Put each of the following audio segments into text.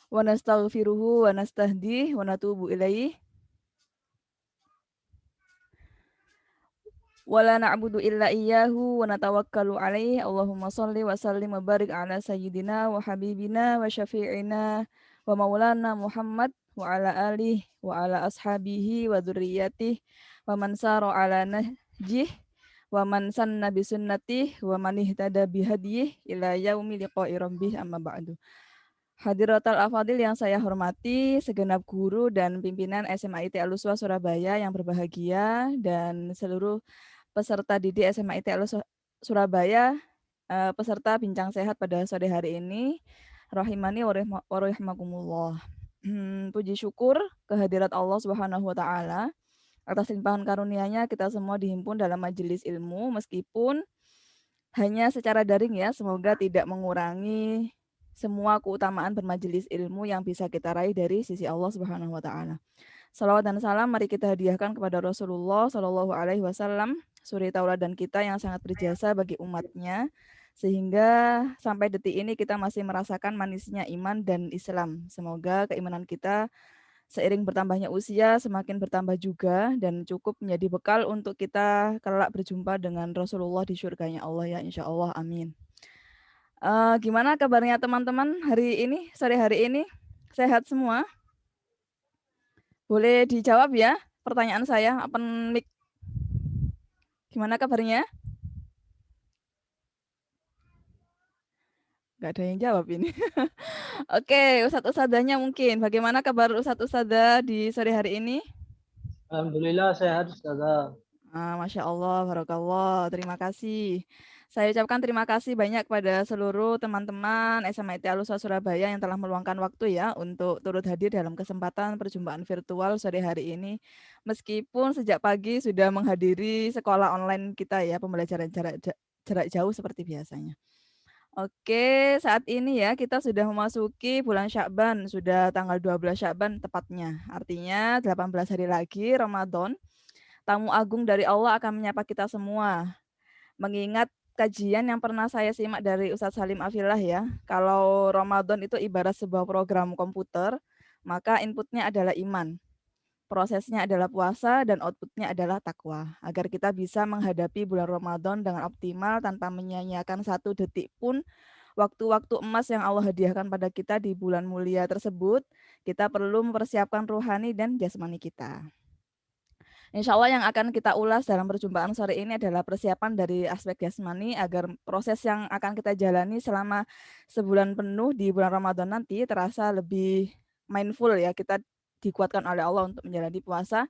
wa nastaghfiruhu wa nastahdih wa natubu ilaih wa la na'budu illa iyyahu wa natawakkalu alaih. Allahumma shalli wa sallim wa barik ala sayyidina wa habibina wa syafi'ina wa maulana Muhammad wa ala alihi wa ala ashabihi wa dzurriyyatihi wa man sara ala nahjih wa man sanna bi sunnatih wa man ihtada bi hadiyih ila yaumi liqa'i rabbih, amma ba'du. Hadiratul Afadil yang saya hormati, segenap guru dan pimpinan SMA IT Al-Uswa Surabaya yang berbahagia, dan seluruh peserta didik SMA IT Al-Uswa Surabaya, peserta bincang sehat pada sore hari ini, rahimani wa rahimakumullah. Puji syukur kehadirat Allah Subhanahu wa taala atas limpahan karunia-Nya kita semua dihimpun dalam majelis ilmu meskipun hanya secara daring ya. Semoga tidak mengurangi semua keutamaan bermajelis ilmu yang bisa kita raih dari sisi Allah Subhanahu wa taala. Salawat dan salam mari kita hadiahkan kepada Rasulullah Shallallahu alaihi wasallam, suri tauladan kita yang sangat berjasa bagi umatnya, sehingga sampai detik ini kita masih merasakan manisnya iman dan Islam. Semoga keimanan kita seiring bertambahnya usia semakin bertambah juga dan cukup menjadi bekal untuk kita kelak berjumpa dengan Rasulullah di surganya Allah ya, insya Allah, amin. Gimana kabarnya teman-teman hari ini, sore hari ini? Sehat semua? Boleh dijawab ya pertanyaan saya, open mic. Gimana kabarnya? Gak ada yang jawab ini. Oke, Ustadz Ustadzanya mungkin. Bagaimana kabar Ustadz Ustadzah di sore hari ini? Alhamdulillah sehat Ustazah. Masya Allah, barakallah. Terima kasih. Saya ucapkan terima kasih banyak kepada seluruh teman-teman SMA IT Al-Uswa Surabaya yang telah meluangkan waktu ya untuk turut hadir dalam kesempatan perjumpaan virtual sore hari ini. Meskipun sejak pagi sudah menghadiri sekolah online kita ya, pembelajaran jarak jauh seperti biasanya. Oke, saat ini ya kita sudah memasuki bulan Sya'ban, sudah tanggal 12 Sya'ban tepatnya. Artinya 18 hari lagi Ramadan. Tamu agung dari Allah akan menyapa kita semua. Mengingat kajian yang pernah saya simak dari Ustadz Salim Afillah ya, kalau Ramadan itu ibarat sebuah program komputer, maka inputnya adalah iman, prosesnya adalah puasa, dan outputnya adalah takwa. Agar kita bisa menghadapi bulan Ramadan dengan optimal tanpa menyia-nyiakan satu detik pun waktu-waktu emas yang Allah hadiahkan pada kita di bulan mulia tersebut, kita perlu mempersiapkan rohani dan jasmani kita. Insya Allah yang akan kita ulas dalam perjumpaan sore ini adalah persiapan dari aspek jasmani agar proses yang akan kita jalani selama sebulan penuh di bulan Ramadan nanti terasa lebih mindful ya, kita dikuatkan oleh Allah untuk menjalani puasa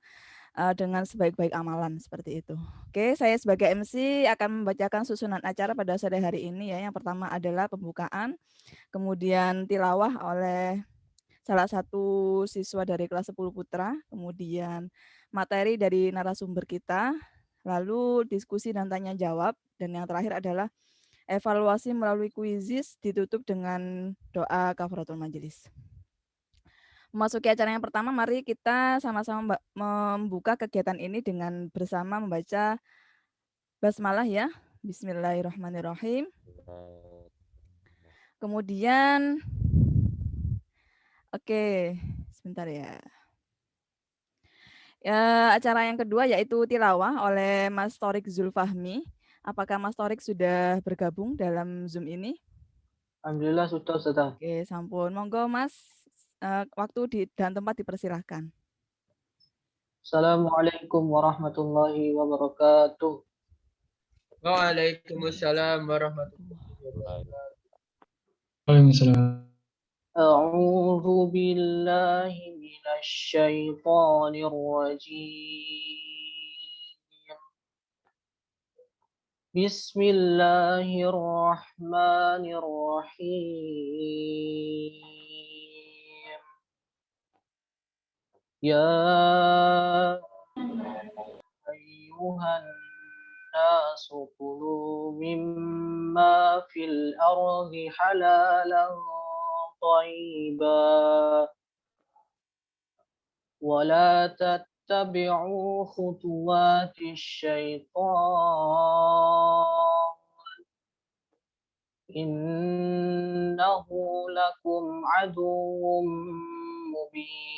dengan sebaik-baik amalan seperti itu. Oke, saya sebagai MC akan membacakan susunan acara pada sore hari ini ya. Yang pertama adalah pembukaan, kemudian tilawah oleh salah satu siswa dari kelas 10 Putra, kemudian materi dari narasumber kita, lalu diskusi dan tanya jawab, dan yang terakhir adalah evaluasi melalui kuisis ditutup dengan doa kafaratul majelis. Memasuki acara yang pertama, mari kita sama-sama membuka kegiatan ini dengan bersama membaca basmalah ya. Bismillahirrahmanirrahim. Kemudian, oke, sebentar ya. Acara yang kedua yaitu tilawah oleh Mas Torik Zulfahmi. Apakah Mas Torik sudah bergabung dalam Zoom ini? Alhamdulillah sudah Ustazah. Oke, sampun. Monggo Mas, waktu dan tempat dipersilahkan. Assalamualaikum warahmatullahi wabarakatuh. Waalaikumsalam warahmatullahi wabarakatuh. Waalaikumsalam. A'udzu billahi minasy syaithanir rajim. Bismillahirrahmanirrahim. Ya ayyuhan nasu kulu mimma fil ardi halalan طيبا ولا تتبعوا خطوات الشيطان إنه لكم عدو مبين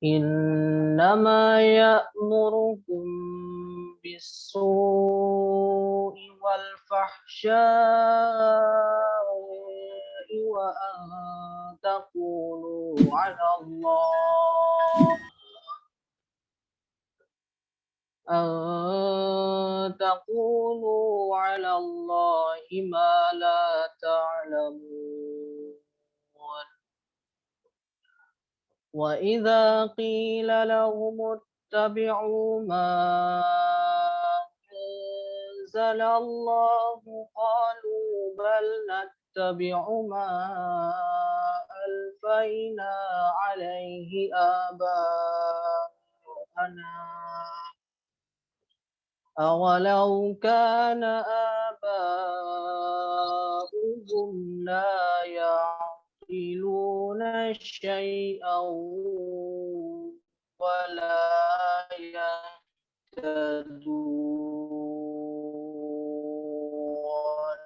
إنما يأمركم بالسوء والفحشاء وأن تقولوا على الله ما لا تعلمون وإذا قيل لهم اتبعوا ما أنزل الله قالوا بل نتبع ما ألفينا عليه آباءنا أولو كان آباؤهم لا يعقلون شيئا ولا يهتدون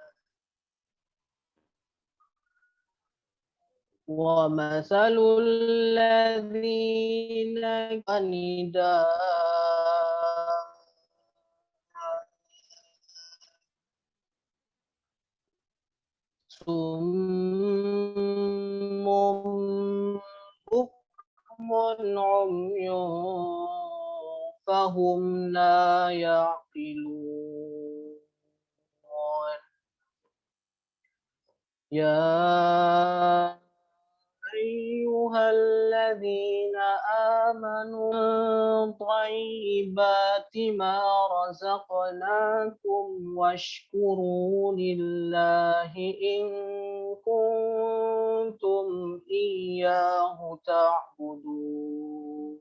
ومثل الذين كنداء صم بكم عمي فهم لا يعقلون يا أيها الذين آمنوا من طيبات ما رزقناكم واشكروا لله إن كنتم إياه تعبدون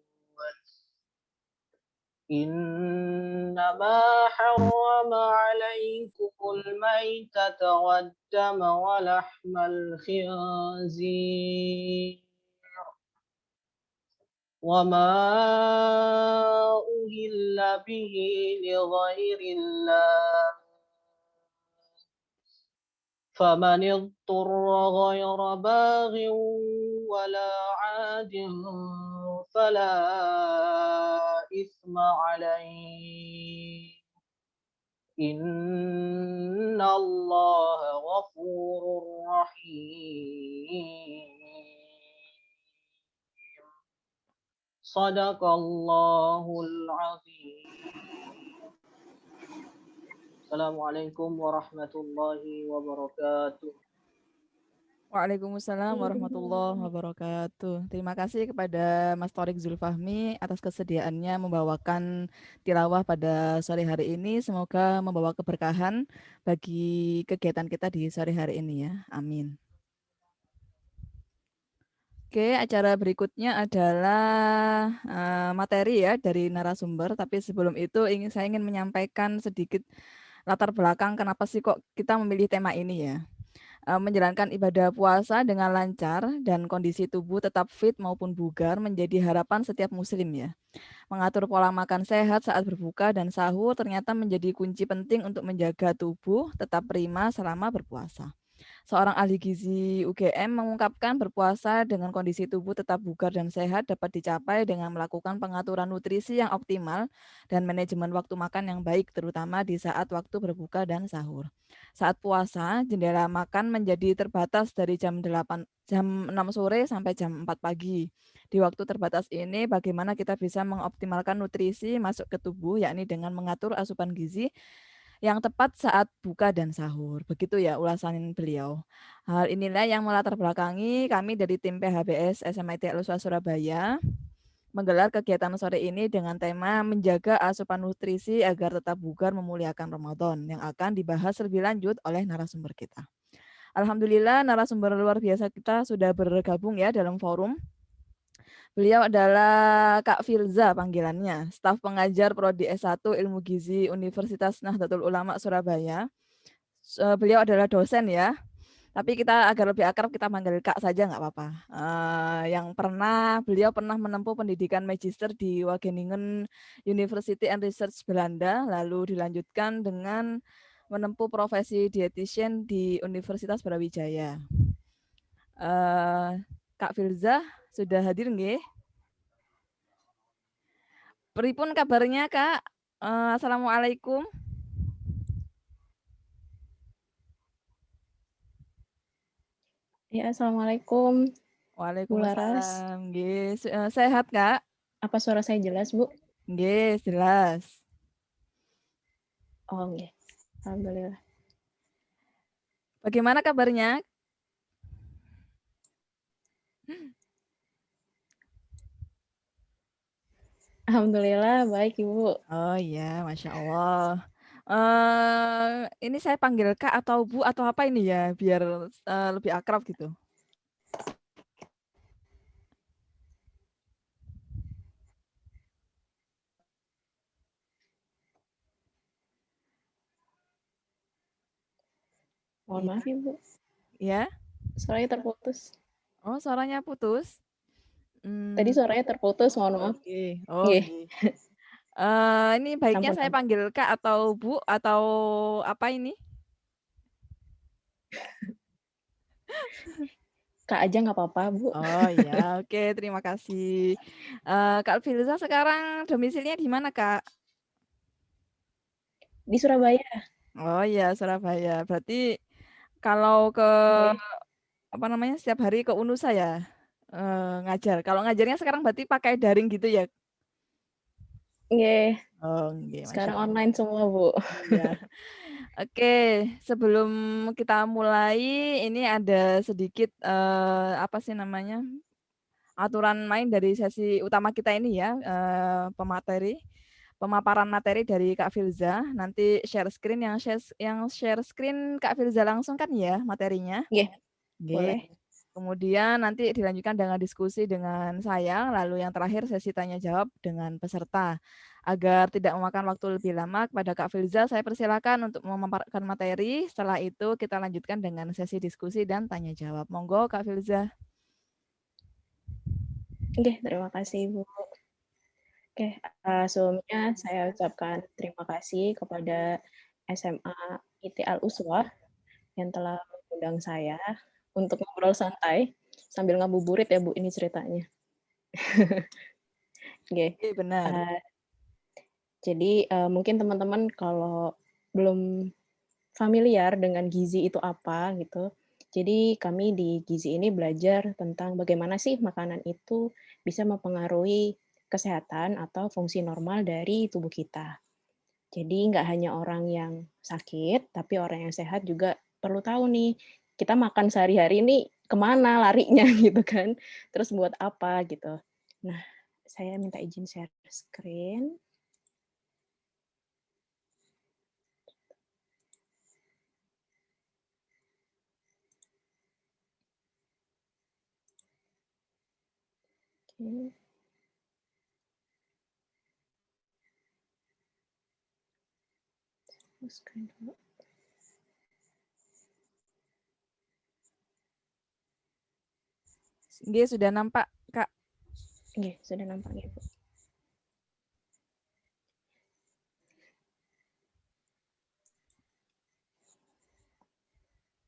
إنما حرم عليكم الميتة والدم ولحم الخنزير وما أهل به لغير الله فمن اضطر غير باغ ولا عاد فلا إثم عليه إن الله غفور رحيم صدق الله العظيم. Assalamualaikum warahmatullahi wabarakatuh. Waalaikumsalam warahmatullahi wabarakatuh. Terima kasih kepada Mas Thorik Zulfahmi atas kesediaannya membawakan tilawah pada sore hari ini. Semoga membawa keberkahan bagi kegiatan kita di sore hari ini ya. Amin. Oke, acara berikutnya adalah materi ya dari narasumber. Tapi sebelum itu saya ingin menyampaikan sedikit latar belakang kenapa sih kok kita memilih tema ini ya. Menjalankan ibadah puasa dengan lancar dan kondisi tubuh tetap fit maupun bugar menjadi harapan setiap muslim ya. Mengatur pola makan sehat saat berbuka dan sahur ternyata menjadi kunci penting untuk menjaga tubuh tetap prima selama berpuasa. Seorang ahli gizi UGM mengungkapkan berpuasa dengan kondisi tubuh tetap bugar dan sehat dapat dicapai dengan melakukan pengaturan nutrisi yang optimal dan manajemen waktu makan yang baik terutama di saat waktu berbuka dan sahur. Saat puasa, jendela makan menjadi terbatas dari jam 6 sore sampai jam 4 pagi. Di waktu terbatas ini bagaimana kita bisa mengoptimalkan nutrisi masuk ke tubuh yakni dengan mengatur asupan gizi yang tepat saat buka dan sahur. Begitu ya ulasan beliau. Hal inilah yang melatar belakangi kami dari tim PHBS SMIT Al-Utswa Surabaya menggelar kegiatan sore ini dengan tema menjaga asupan nutrisi agar tetap bugar memuliakan Ramadan yang akan dibahas lebih lanjut oleh narasumber kita. Alhamdulillah narasumber luar biasa kita sudah bergabung ya dalam forum. Beliau adalah Kak Filza panggilannya, staf pengajar Prodi S1 Ilmu Gizi Universitas Nahdlatul Ulama Surabaya. Beliau adalah dosen ya. Tapi kita agar lebih akrab kita manggil Kak saja nggak apa-apa. Beliau pernah menempuh pendidikan magister di Wageningen University and Research Belanda, lalu dilanjutkan dengan menempuh profesi dietitian di Universitas Brawijaya. Kak Filza sudah hadir nggih? Pripun kabarnya Kak? Assalamualaikum. Ya, Assalamualaikum, Bu Laras. Waalaikumsalam. Nggih, sehat Kak? Apa suara saya jelas, Bu? Nggih, jelas. Oh, nggih. Alhamdulillah. Bagaimana kabarnya? Alhamdulillah baik, Ibu. Oh iya, Masya Allah. Ini saya panggil Kak atau Bu atau apa ini ya, biar lebih akrab gitu. Mohon maaf, Ibu. Ya? Suaranya terputus. Oh, suaranya putus. Tadi suaranya terputus, mohon maaf. Oke. Nggih. Ini baiknya Ampun, saya ampun. panggil Kak atau Bu atau apa ini? Kak aja nggak apa-apa, Bu. Oh iya, oke, terima kasih. Kak Filza sekarang domisilinya di mana, Kak? Di Surabaya. Oh iya, Surabaya. Berarti kalau ke Nggih. apa namanya, setiap hari ke Unusa ya, ngajar. Kalau ngajarnya sekarang berarti pakai daring gitu ya? Nggih. Oh, nggih, Masya Sekarang Allah. online semua, Bu. Iya. Oke, sebelum kita mulai, ini ada sedikit apa sih namanya, aturan main dari sesi utama kita ini ya, pemaparan materi dari Kak Filza. Nanti share screen, yang share screen Kak Filza langsung kan ya materinya? Nggih. Oke. Boleh. Kemudian nanti dilanjutkan dengan diskusi dengan saya, lalu yang terakhir sesi tanya jawab dengan peserta. Agar tidak memakan waktu lebih lama, kepada Kak Filza saya persilakan untuk memaparkan materi. Setelah itu kita lanjutkan dengan sesi diskusi dan tanya jawab. Monggo Kak Filza. Nggih, terima kasih, Bu. Oke, sebelumnya saya ucapkan terima kasih kepada SMA IT Al-Uswah yang telah mengundang saya untuk ngobrol santai sambil ngabuburit ya, Bu, ini ceritanya. Oke. Oke, benar. Jadi mungkin teman-teman kalau belum familiar dengan gizi itu apa gitu. Jadi kami di gizi ini belajar tentang bagaimana sih makanan itu bisa mempengaruhi kesehatan atau fungsi normal dari tubuh kita. Jadi nggak hanya orang yang sakit, tapi orang yang sehat juga perlu tahu nih, kita makan sehari-hari ini kemana larinya gitu kan, terus buat apa gitu. Nah, saya minta izin share screen. Oke. Screen dulu. Nggih, sudah nampak, Kak. Oke, sudah nampak ya, Bu.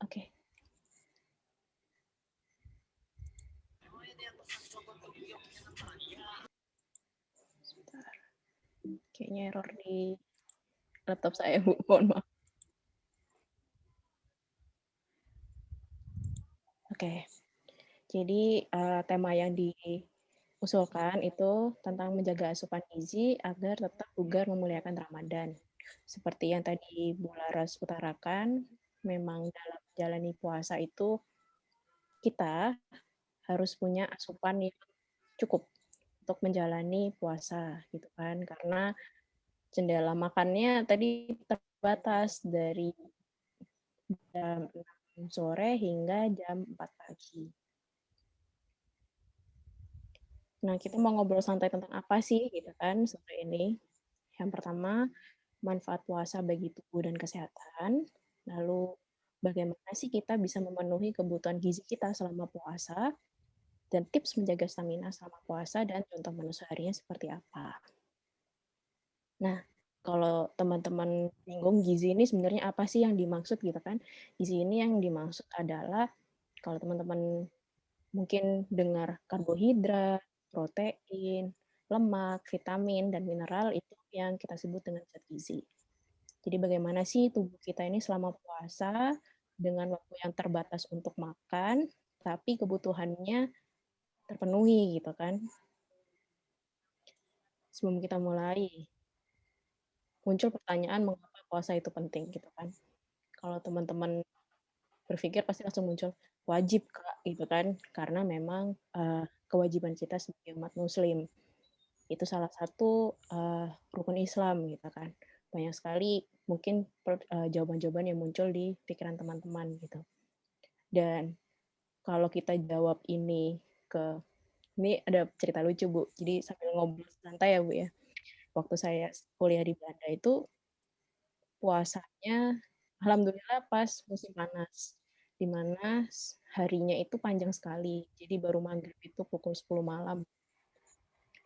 Oke. Sebentar. Kayaknya error di laptop saya, Bu. Mohon maaf. Oke. Jadi tema yang diusulkan itu tentang menjaga asupan gizi agar tetap bugar memuliakan Ramadan. Seperti yang tadi Bu Laras utarakan, memang dalam menjalani puasa itu kita harus punya asupan yang cukup untuk menjalani puasa gitu kan, karena jendela makannya tadi terbatas dari jam 6 sore hingga jam 4 pagi. Nah, kita mau ngobrol santai tentang apa sih gitu kan sore ini. Yang pertama, manfaat puasa bagi tubuh dan kesehatan. Lalu, bagaimana sih kita bisa memenuhi kebutuhan gizi kita selama puasa, dan tips menjaga stamina selama puasa, dan contoh menu seharinya seperti apa. Nah, kalau teman-teman bingung gizi ini sebenarnya apa sih yang dimaksud gitu kan? Gizi ini yang dimaksud adalah kalau teman-teman mungkin dengar karbohidrat, protein, lemak, vitamin, dan mineral itu yang kita sebut dengan zat gizi. Jadi bagaimana sih tubuh kita ini selama puasa dengan waktu yang terbatas untuk makan, tapi kebutuhannya terpenuhi gitu kan. Sebelum kita mulai, muncul pertanyaan mengapa puasa itu penting gitu kan. Kalau teman-teman berpikir pasti langsung muncul wajib Kak gitu kan, karena memang kewajiban kita sebagai umat muslim. Itu salah satu rukun Islam gitu kan. Banyak sekali mungkin jawaban-jawaban yang muncul di pikiran teman-teman gitu. Dan kalau kita jawab ini ada cerita lucu Bu. Jadi sambil ngobrol santai ya Bu ya. Waktu saya kuliah di Belanda itu puasanya alhamdulillah pas musim panas. Di mana harinya itu panjang sekali. Jadi baru maghrib itu pukul 10 malam.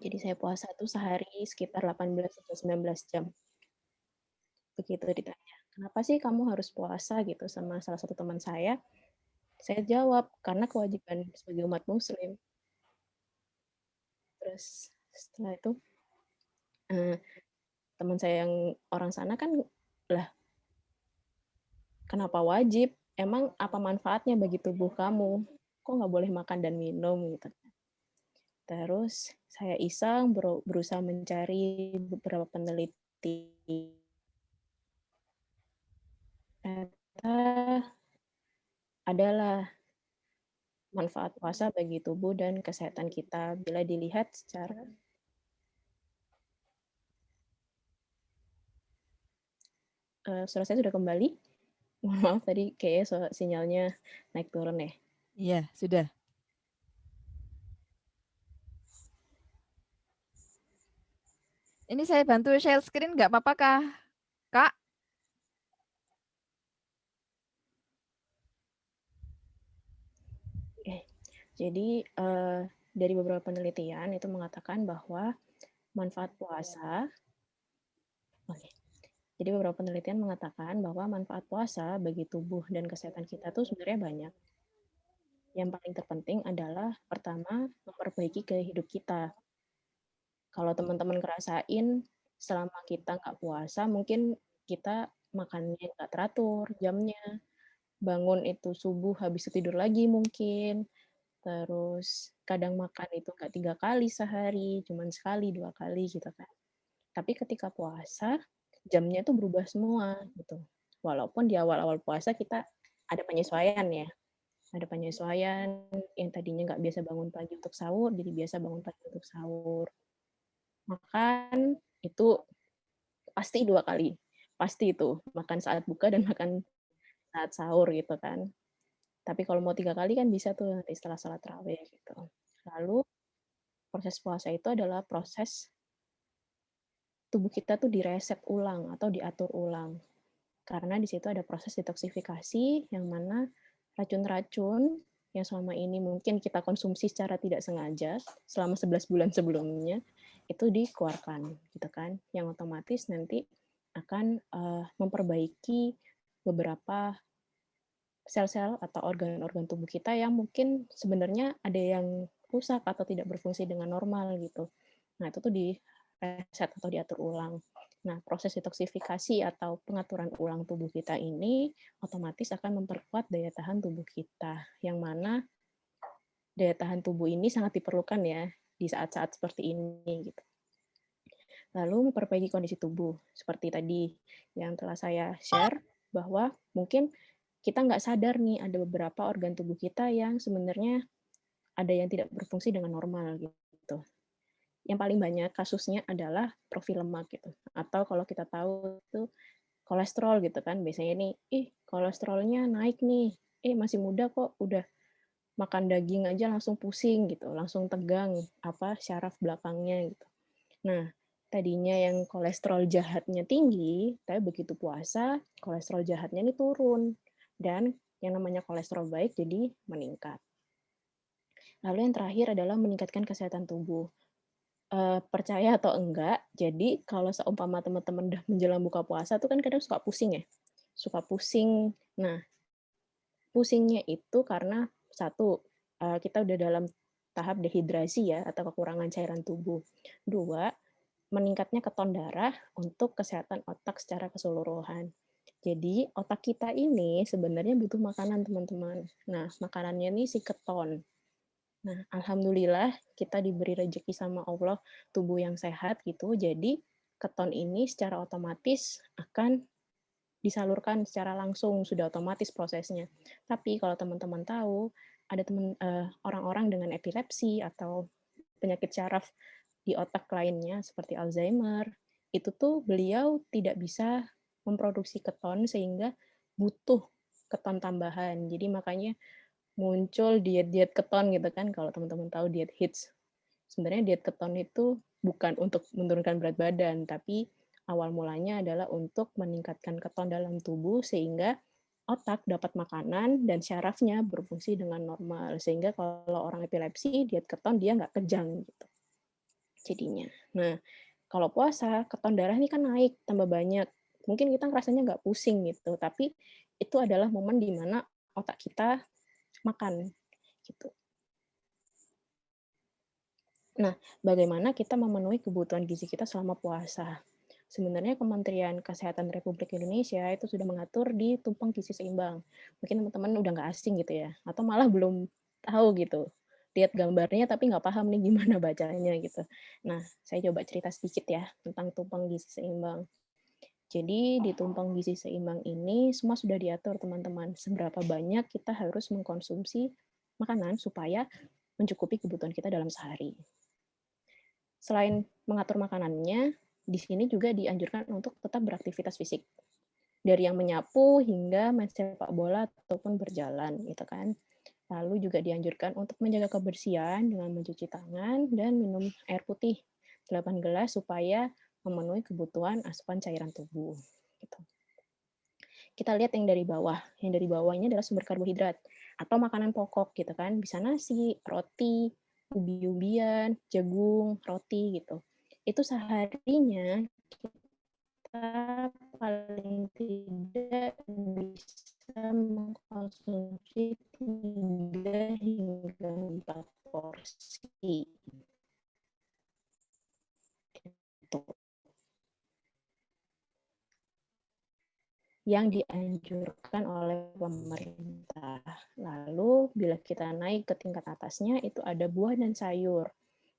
Jadi saya puasa tuh sehari sekitar 18 atau 19 jam. Begitu ditanya, kenapa sih kamu harus puasa gitu sama salah satu teman saya jawab, karena kewajiban sebagai umat muslim. Terus setelah itu, teman saya yang orang sana kan, lah kenapa wajib? Emang apa manfaatnya bagi tubuh kamu? Kok nggak boleh makan dan minum gitu. Terus saya iseng berusaha mencari beberapa peneliti. Ternyata adalah manfaat puasa bagi tubuh dan kesehatan kita bila dilihat secara suara saya sudah kembali. Mohon maaf tadi kayaknya sinyalnya naik turun ya. Iya, sudah. Ini saya bantu share screen nggak apa-apa kah, Kak? Jadi dari beberapa penelitian itu mengatakan bahwa manfaat puasa, jadi beberapa penelitian mengatakan bahwa manfaat puasa bagi tubuh dan kesehatan kita tuh sebenarnya banyak. Yang paling terpenting adalah pertama memperbaiki gaya hidup kita. Kalau teman-teman ngerasain selama kita nggak puasa, mungkin kita makannya nggak teratur jamnya, bangun itu subuh habis tidur lagi mungkin, terus kadang makan itu nggak 3 kali sehari, cuman sekali, 2 kali gitu kan. Tapi ketika puasa, jamnya itu berubah semua gitu. Walaupun di awal-awal puasa kita ada penyesuaian ya, ada penyesuaian yang tadinya nggak biasa bangun pagi untuk sahur, jadi biasa bangun pagi untuk sahur. Makan itu pasti 2 kali, pasti itu, makan saat buka dan makan saat sahur gitu kan. Tapi kalau mau 3 kali kan bisa tuh setelah sholat tarawih gitu. Lalu proses puasa itu adalah proses tubuh kita tuh direset ulang atau diatur ulang. Karena di situ ada proses detoksifikasi yang mana racun-racun yang selama ini mungkin kita konsumsi secara tidak sengaja selama 11 bulan sebelumnya itu dikeluarkan gitu kan. Yang otomatis nanti akan memperbaiki beberapa sel-sel atau organ-organ tubuh kita yang mungkin sebenarnya ada yang rusak atau tidak berfungsi dengan normal gitu. Nah, itu tuh di reset atau diatur ulang. Nah, proses detoksifikasi atau pengaturan ulang tubuh kita ini otomatis akan memperkuat daya tahan tubuh kita, yang mana daya tahan tubuh ini sangat diperlukan ya di saat-saat seperti ini gitu. Lalu memperbaiki kondisi tubuh, seperti tadi yang telah saya share, bahwa mungkin kita nggak sadar nih ada beberapa organ tubuh kita yang sebenarnya ada yang tidak berfungsi dengan normal gitu. Yang paling banyak kasusnya adalah profil lemak gitu. Atau kalau kita tahu itu kolesterol gitu kan. Biasanya nih, kolesterolnya naik nih. Masih muda kok udah makan daging aja langsung pusing gitu, langsung tegang syaraf belakangnya gitu. Nah, tadinya yang kolesterol jahatnya tinggi, tapi begitu puasa, kolesterol jahatnya ini turun. dan yang namanya kolesterol baik jadi meningkat. Lalu yang terakhir adalah meningkatkan kesehatan tubuh. Percaya atau enggak, jadi kalau seumpama teman-teman udah menjelang buka puasa tuh kan kadang suka pusing ya, suka pusing. Nah, pusingnya itu karena satu, kita udah dalam tahap dehidrasi ya atau kekurangan cairan tubuh. Dua, meningkatnya keton darah untuk kesehatan otak secara keseluruhan. Jadi otak kita ini sebenarnya butuh makanan teman-teman. Nah, makanannya ini si keton. Nah, alhamdulillah kita diberi rezeki sama Allah tubuh yang sehat gitu. Jadi keton ini secara otomatis akan disalurkan secara langsung, sudah otomatis prosesnya. Tapi kalau teman-teman tahu ada orang-orang dengan epilepsi atau penyakit syaraf di otak lainnya seperti Alzheimer, itu tuh beliau tidak bisa memproduksi keton sehingga butuh keton tambahan. Jadi makanya muncul diet-diet keton gitu kan, kalau teman-teman tahu diet HIIT. Sebenarnya diet keton itu bukan untuk menurunkan berat badan, tapi awal mulanya adalah untuk meningkatkan keton dalam tubuh sehingga otak dapat makanan dan syarafnya berfungsi dengan normal. Sehingga kalau orang epilepsi, diet keton dia nggak kejang gitu jadinya. Nah, kalau puasa, keton darah ini kan naik, tambah banyak. Mungkin kita rasanya nggak pusing gitu, tapi itu adalah momen di mana otak kita makan gitu. Nah, bagaimana kita memenuhi kebutuhan gizi kita selama puasa? Sebenarnya Kementerian Kesehatan Republik Indonesia itu sudah mengatur di tumpang gizi seimbang. Mungkin teman-teman udah nggak asing gitu ya, atau malah belum tahu gitu. Lihat gambarnya tapi nggak paham nih gimana bacanya gitu. Nah, saya coba cerita sedikit ya tentang tumpang gizi seimbang. Jadi di tumpang gizi seimbang ini semua sudah diatur teman-teman. Seberapa banyak kita harus mengkonsumsi makanan supaya mencukupi kebutuhan kita dalam sehari. Selain mengatur makanannya, di sini juga dianjurkan untuk tetap beraktivitas fisik. Dari yang menyapu hingga main sepak bola ataupun berjalan, gitu kan. Lalu juga dianjurkan untuk menjaga kebersihan dengan mencuci tangan dan minum air putih 8 gelas supaya memenuhi kebutuhan asupan cairan tubuh. Gitu. Kita lihat yang dari bawah. Yang dari bawah ini adalah sumber karbohidrat atau makanan pokok gitu kan. Bisa nasi, roti, ubi-ubian, jagung, roti gitu. Itu seharinya kita paling tidak bisa mengkonsumsi 3 hingga 4 porsi. Gitu. Yang dianjurkan oleh pemerintah. Lalu bila kita naik ke tingkat atasnya itu ada buah dan sayur.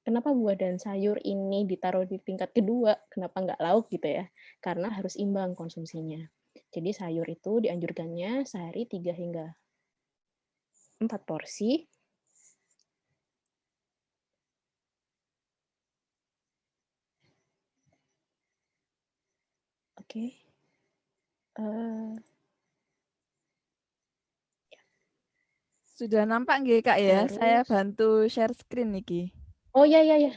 Kenapa buah dan sayur ini ditaruh di tingkat kedua? Kenapa nggak lauk gitu ya? Karena harus imbang konsumsinya. Jadi sayur itu dianjurkannya sehari 3 hingga 4 porsi. Oke. Sudah nampak nggih Kak ya? Saya Terus, bantu share screen niki. oh ya ya ya.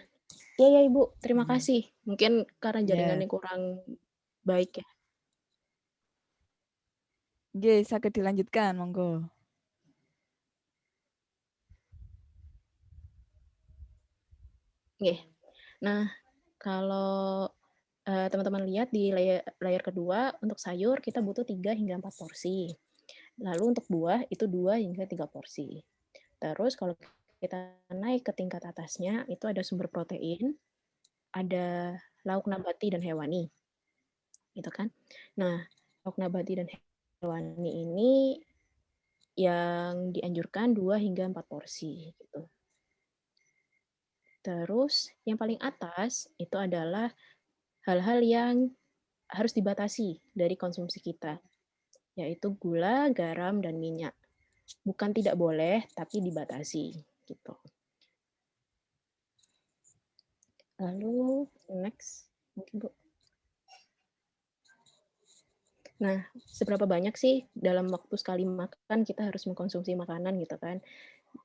Ya ya Ibu, terima kasih. Mungkin karena Ya. jaringannya kurang baik ya. Nggih, saged dilanjutkan, monggo. Oke. Nah, kalau teman-teman lihat di layar kedua, untuk sayur kita butuh 3 hingga 4 porsi. Lalu untuk buah itu 2 hingga 3 porsi. Terus kalau kita naik ke tingkat atasnya, itu ada sumber protein, ada lauk nabati dan hewani. Gitu kan. Nah, lauk nabati dan hewani ini yang dianjurkan 2 hingga 4 porsi gitu. Terus yang paling atas itu adalah hal-hal yang harus dibatasi dari konsumsi kita, yaitu gula, garam, dan minyak. Bukan tidak boleh, tapi dibatasi. Gitu. Lalu, next. Mungkin, Bu. Nah, seberapa banyak sih dalam waktu sekali makan kita harus mengkonsumsi makanan gitu kan?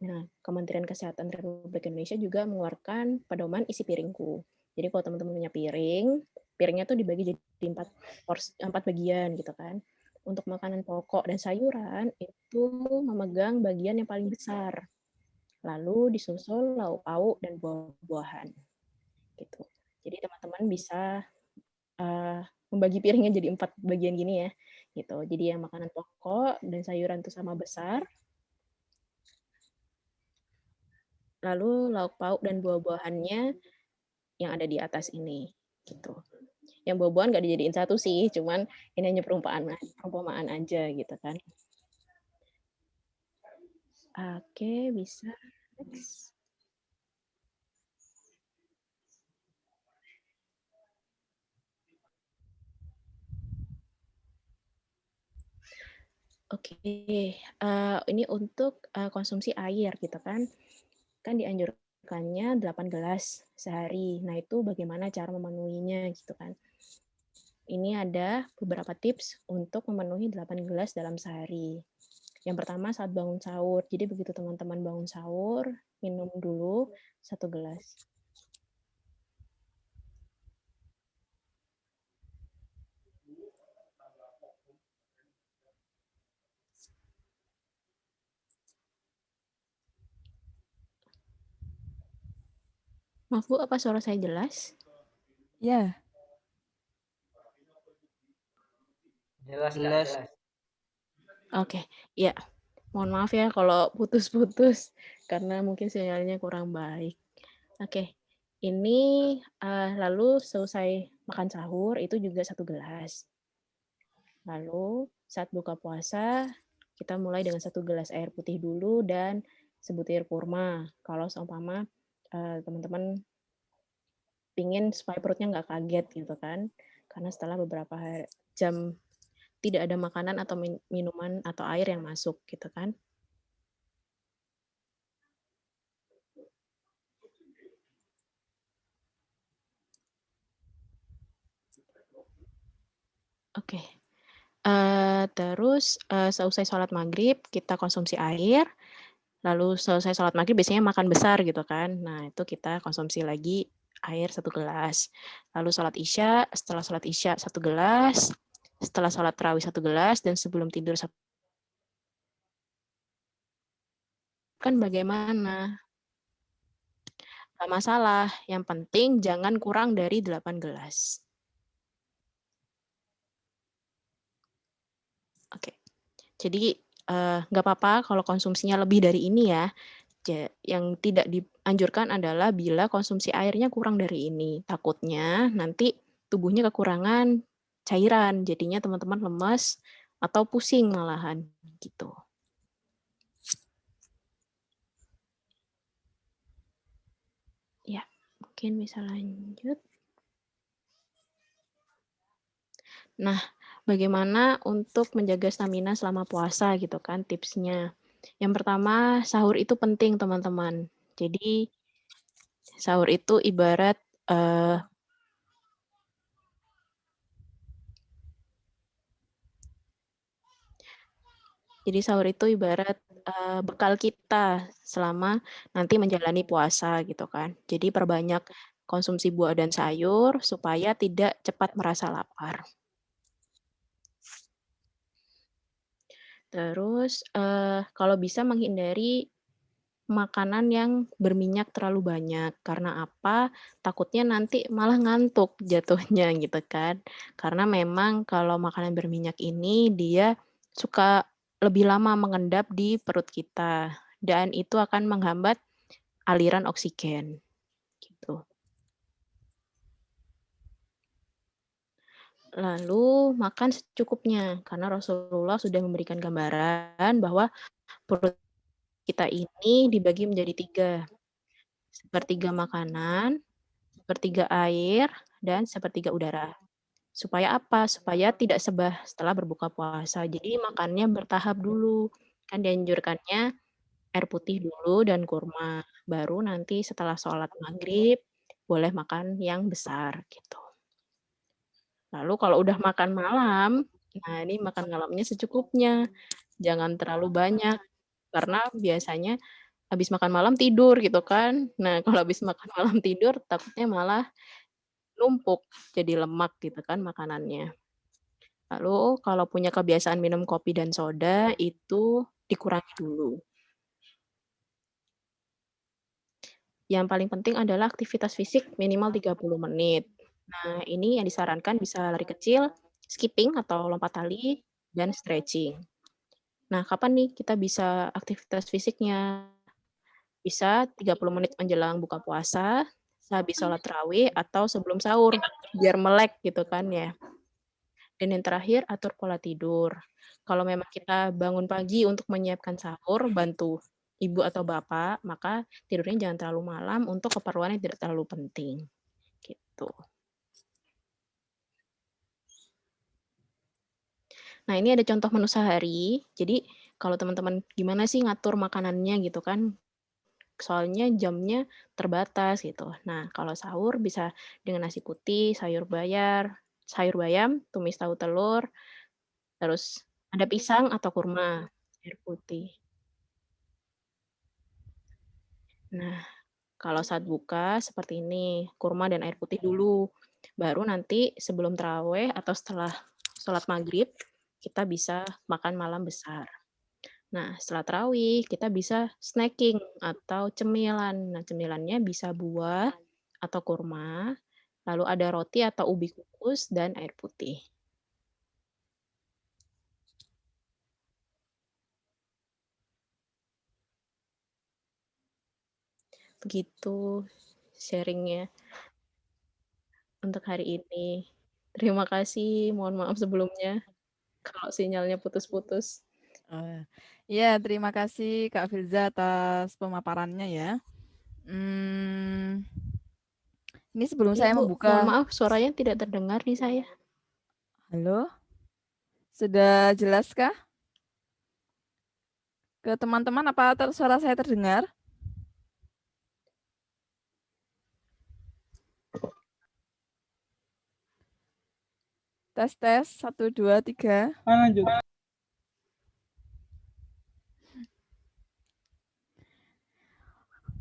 Nah, Kementerian Kesehatan Republik Indonesia juga mengeluarkan pedoman isi piringku. Jadi kalau teman-teman punya piring, piringnya tuh dibagi jadi 4 bagian gitu kan. untuk makanan pokok dan sayuran itu memegang bagian yang paling besar. Lalu disusul lauk pauk dan buah-buahan. Gitu. Jadi teman-teman bisa membagi piringnya jadi 4 bagian gini ya. Gitu. Jadi yang makanan pokok dan sayuran itu sama besar. Lalu lauk pauk dan buah-buahannya yang ada di atas ini. Gitu. Yang buah-buahan nggak dijadiin satu sih, cuman ini hanya perumpamaan aja gitu kan. Oke, bisa. Next. Oke, ini untuk konsumsi air gitu kan. Kan dianjurkannya 8 gelas sehari. Nah, itu bagaimana cara memenuhinya gitu kan. Ini ada beberapa tips untuk memenuhi 8 gelas dalam sehari. Yang pertama saat bangun sahur. Jadi begitu teman-teman bangun sahur, minum dulu 1 gelas. Maaf Bu, apa suara saya jelas? Ya. Jelas, Kak, Jelas. jelas. Oke, ya. Mohon maaf ya kalau putus-putus karena mungkin sinyalnya kurang baik. Oke, ini lalu selesai makan sahur itu juga 1 gelas. Lalu saat buka puasa kita mulai dengan 1 gelas air putih dulu dan sebutir kurma. Kalau seumpama teman-teman pingin supaya perutnya nggak kaget gitu kan, karena setelah beberapa jam tidak ada makanan atau minuman atau air yang masuk gitu kan. Oke. Terus seusai sholat maghrib kita konsumsi air, lalu selesai sholat maghrib biasanya makan besar gitu kan. Nah itu kita konsumsi lagi air 1 gelas. Lalu sholat isya, setelah sholat isya 1 gelas, setelah sholat tarawih 1 gelas, dan sebelum tidur 1. Kan bagaimana? Nggak masalah, yang penting jangan kurang dari 8 gelas. Oke, jadi nggak apa-apa kalau konsumsinya lebih dari ini ya. Yang tidak dianjurkan adalah bila konsumsi airnya kurang dari ini. Takutnya nanti tubuhnya kekurangan cairan, jadinya teman-teman lemas atau pusing malahan gitu. Ya, mungkin bisa lanjut. Nah, bagaimana untuk menjaga stamina selama puasa gitu kan tipsnya. Yang pertama, sahur itu penting teman-teman. Jadi sahur itu ibarat bekal kita selama nanti menjalani puasa gitu kan. Jadi perbanyak konsumsi buah dan sayur supaya tidak cepat merasa lapar. Terus kalau bisa menghindari makanan yang berminyak terlalu banyak. Karena apa? Takutnya nanti malah ngantuk jatuhnya gitu kan. Karena memang kalau makanan berminyak ini dia suka lebih lama mengendap di perut kita dan itu akan menghambat aliran oksigen gitu. Lalu makan secukupnya karena Rasulullah sudah memberikan gambaran bahwa perut kita ini dibagi menjadi 3. Sepertiga makanan, sepertiga air, dan sepertiga udara. Supaya apa? Supaya tidak sebah setelah berbuka puasa. Jadi makannya bertahap dulu. Kan dianjurkannya air putih dulu dan kurma. Baru nanti setelah sholat maghrib boleh makan yang besar gitu. Lalu kalau udah makan malam, nah ini makan malamnya secukupnya. Jangan terlalu banyak. Karena biasanya habis makan malam tidur gitu kan. Nah kalau habis makan malam tidur takutnya malah numpuk jadi lemak gitu kan makanannya. Lalu kalau punya kebiasaan minum kopi dan soda itu dikurangi dulu. Yang paling penting adalah aktivitas fisik minimal 30 menit. Nah, ini yang disarankan bisa lari kecil, skipping atau lompat tali, dan stretching. Nah, kapan nih kita bisa aktivitas fisiknya? Bisa 30 menit menjelang buka puasa, sehabis sholat tarawih, atau sebelum sahur, biar melek gitu kan ya. Dan yang terakhir, atur pola tidur. Kalau memang kita bangun pagi untuk menyiapkan sahur, bantu ibu atau bapak, maka tidurnya jangan terlalu malam untuk keperluan yang tidak terlalu penting. Gitu. Nah, ini ada contoh menu sehari. Jadi, kalau teman-teman gimana sih ngatur makanannya gitu kan? Soalnya jamnya terbatas gitu. Nah, kalau sahur bisa dengan nasi putih, sayur bayam, tumis tahu telur, terus ada pisang atau kurma, air putih. Nah, kalau saat buka seperti ini, kurma dan air putih dulu. Baru nanti sebelum tarawih atau setelah sholat maghrib, kita bisa makan malam besar. Nah, setelah tarawih, kita bisa snacking atau cemilan. Nah, cemilannya bisa buah atau kurma, lalu ada roti atau ubi kukus, dan air putih. Begitu sharingnya untuk hari ini. Terima kasih, mohon maaf sebelumnya kalau sinyalnya putus-putus. Iya, terima kasih Kak Filza atas pemaparannya ya. Ini sebelum Iya, saya Bu, mohon membuka. maaf suaranya tidak terdengar di saya. Halo, sudah jelaskah ke teman-teman? Apa suara saya terdengar? Tes tes 1 2 3. Lanjut.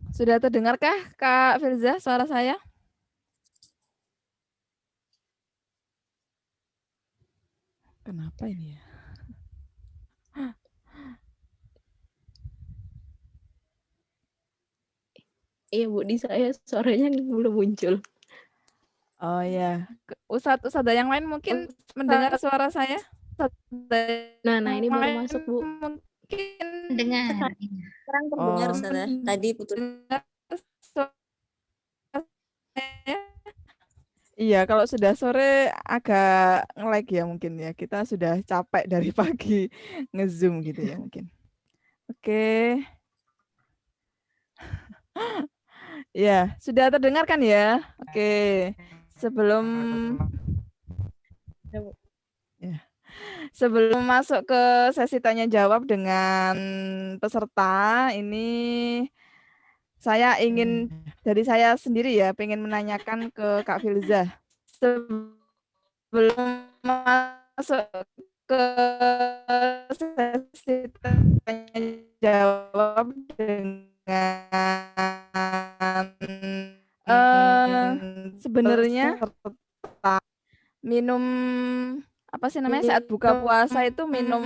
Sudah terdengarkah Kak Firza suara saya? Kenapa ini ya? Iya, Bu, di saya suaranya belum muncul. Oh ya, Ustadz yang lain mungkin mendengar suara saya? Nah, ini baru masuk, Bu. Mungkin Dengar. Sekarang terdengar, Oh. Ustazah. Tadi putus. Iya, kalau sudah sore agak nge-lag ya mungkin ya. Kita sudah capek dari pagi nge-Zoom gitu ya mungkin. Oke. Ya, sudah terdengar kan ya? Oke. Sebelum Sebelum masuk ke sesi tanya jawab dengan peserta, ini saya ingin dari saya sendiri ya, pengen menanyakan ke Kak Filza. Sebelum masuk ke sesi tanya jawab dengan sebenarnya minum apa sih namanya saat buka puasa itu minum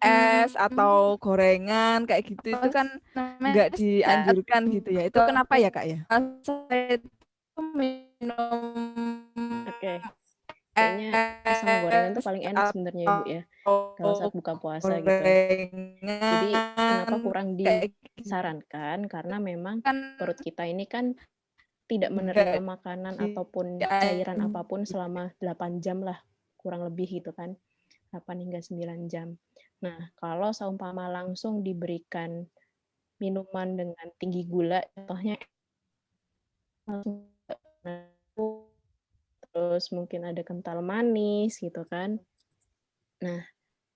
es atau gorengan kayak gitu itu kan nggak dianjurkan gitu ya. Itu kenapa ya Kak ya? Saya itu minum Oke. Kayaknya es sama gorengan tuh paling enak sebenarnya ya, Bu ya. Kalau saat buka puasa gitu. Jadi kenapa kurang disarankan? Karena memang perut kita ini kan tidak menerima makanan ataupun cairan apapun selama 8 jam lah, kurang lebih gitu kan. 8 hingga 9 jam. Nah, kalau seumpama langsung diberikan minuman dengan tinggi gula, contohnya terus mungkin ada kental manis gitu kan. Nah,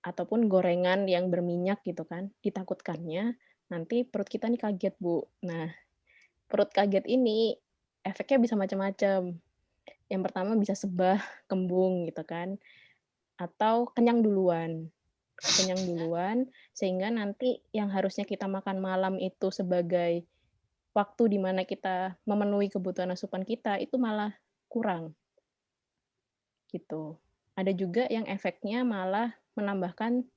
ataupun gorengan yang berminyak gitu kan, ditakutkannya nanti perut kita nih kaget, Bu. Nah, perut kaget ini efeknya bisa macam-macam. Yang pertama bisa sebah, kembung gitu kan, atau kenyang duluan. Kenyang duluan, sehingga nanti yang harusnya kita makan malam itu sebagai waktu di mana kita memenuhi kebutuhan asupan kita, itu malah kurang. Gitu. Ada juga yang efeknya malah menambahkan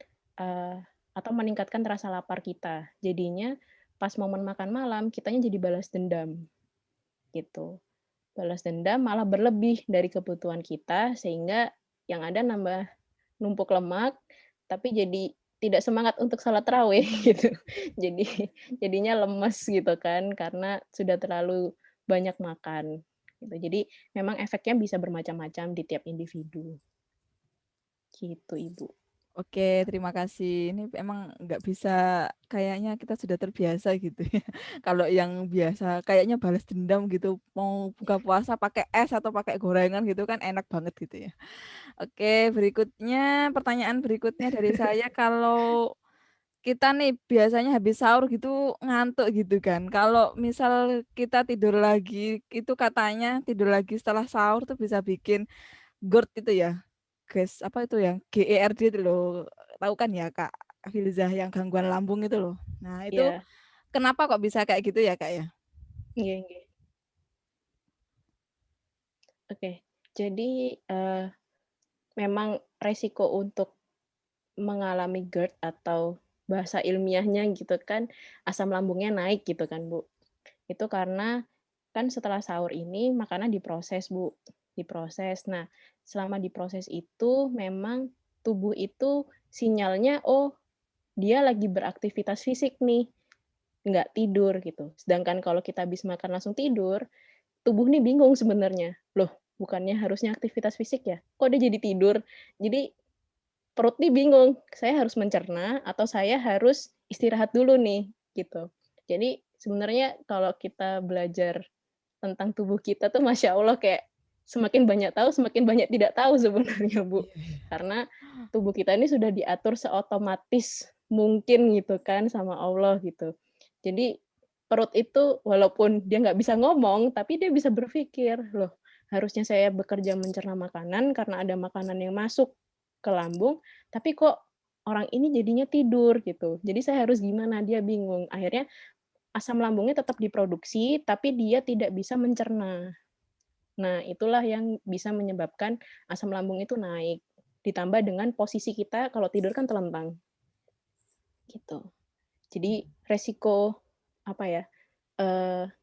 atau meningkatkan rasa lapar kita. Jadinya pas momen makan malam kitanya jadi balas dendam gitu. Balas dendam malah berlebih dari kebutuhan kita sehingga yang ada nambah numpuk lemak tapi jadi tidak semangat untuk sholat tarawih gitu. Jadinya lemes gitu kan karena sudah terlalu banyak makan gitu. Jadi memang efeknya bisa bermacam-macam di tiap individu. Gitu, Ibu. Oke, terima kasih. Ini emang nggak bisa, kayaknya kita sudah terbiasa gitu ya. Kalau yang biasa kayaknya balas dendam gitu, mau buka puasa pakai es atau pakai gorengan gitu kan enak banget gitu ya. Oke, berikutnya pertanyaan berikutnya dari saya, kalau kita nih biasanya habis sahur gitu ngantuk gitu kan. Kalau misal kita tidur lagi, itu katanya tidur lagi setelah sahur tuh bisa bikin GERD itu ya. Apa itu yang GERD itu loh, tahu kan ya Kak Filzah, yang gangguan lambung itu loh. Nah itu Iya, kenapa kok bisa kayak gitu ya Kak ya? iya, iya. Oke. Jadi, memang resiko untuk mengalami GERD atau bahasa ilmiahnya gitu kan, asam lambungnya naik gitu kan, Bu. Itu karena kan setelah sahur ini makanan diproses, Bu, diproses. Nah, selama diproses itu memang tubuh itu sinyalnya, oh dia lagi beraktivitas fisik nih, nggak tidur gitu. Sedangkan kalau kita habis makan langsung tidur, tubuh nih bingung sebenarnya, "Loh, bukannya harusnya aktivitas fisik ya? Kok dia jadi tidur?" Jadi perut nih bingung, saya harus mencerna atau saya harus istirahat dulu nih, gitu. Jadi sebenarnya kalau kita belajar tentang tubuh kita tuh Masya Allah kayak semakin banyak tahu, semakin banyak tidak tahu sebenarnya, Bu. Iya, iya. Karena tubuh kita ini sudah diatur seotomatis mungkin gitu kan sama Allah gitu. Jadi perut itu walaupun dia nggak bisa ngomong, tapi dia bisa berpikir, "Loh, harusnya saya bekerja mencerna makanan karena ada makanan yang masuk ke lambung, tapi kok orang ini jadinya tidur," gitu. Jadi saya harus gimana? Dia bingung. Akhirnya asam lambungnya tetap diproduksi, tapi dia tidak bisa mencerna. Nah, itulah yang bisa menyebabkan asam lambung itu naik. Ditambah dengan posisi kita kalau tidur kan telentang, gitu. Jadi resiko apa ya?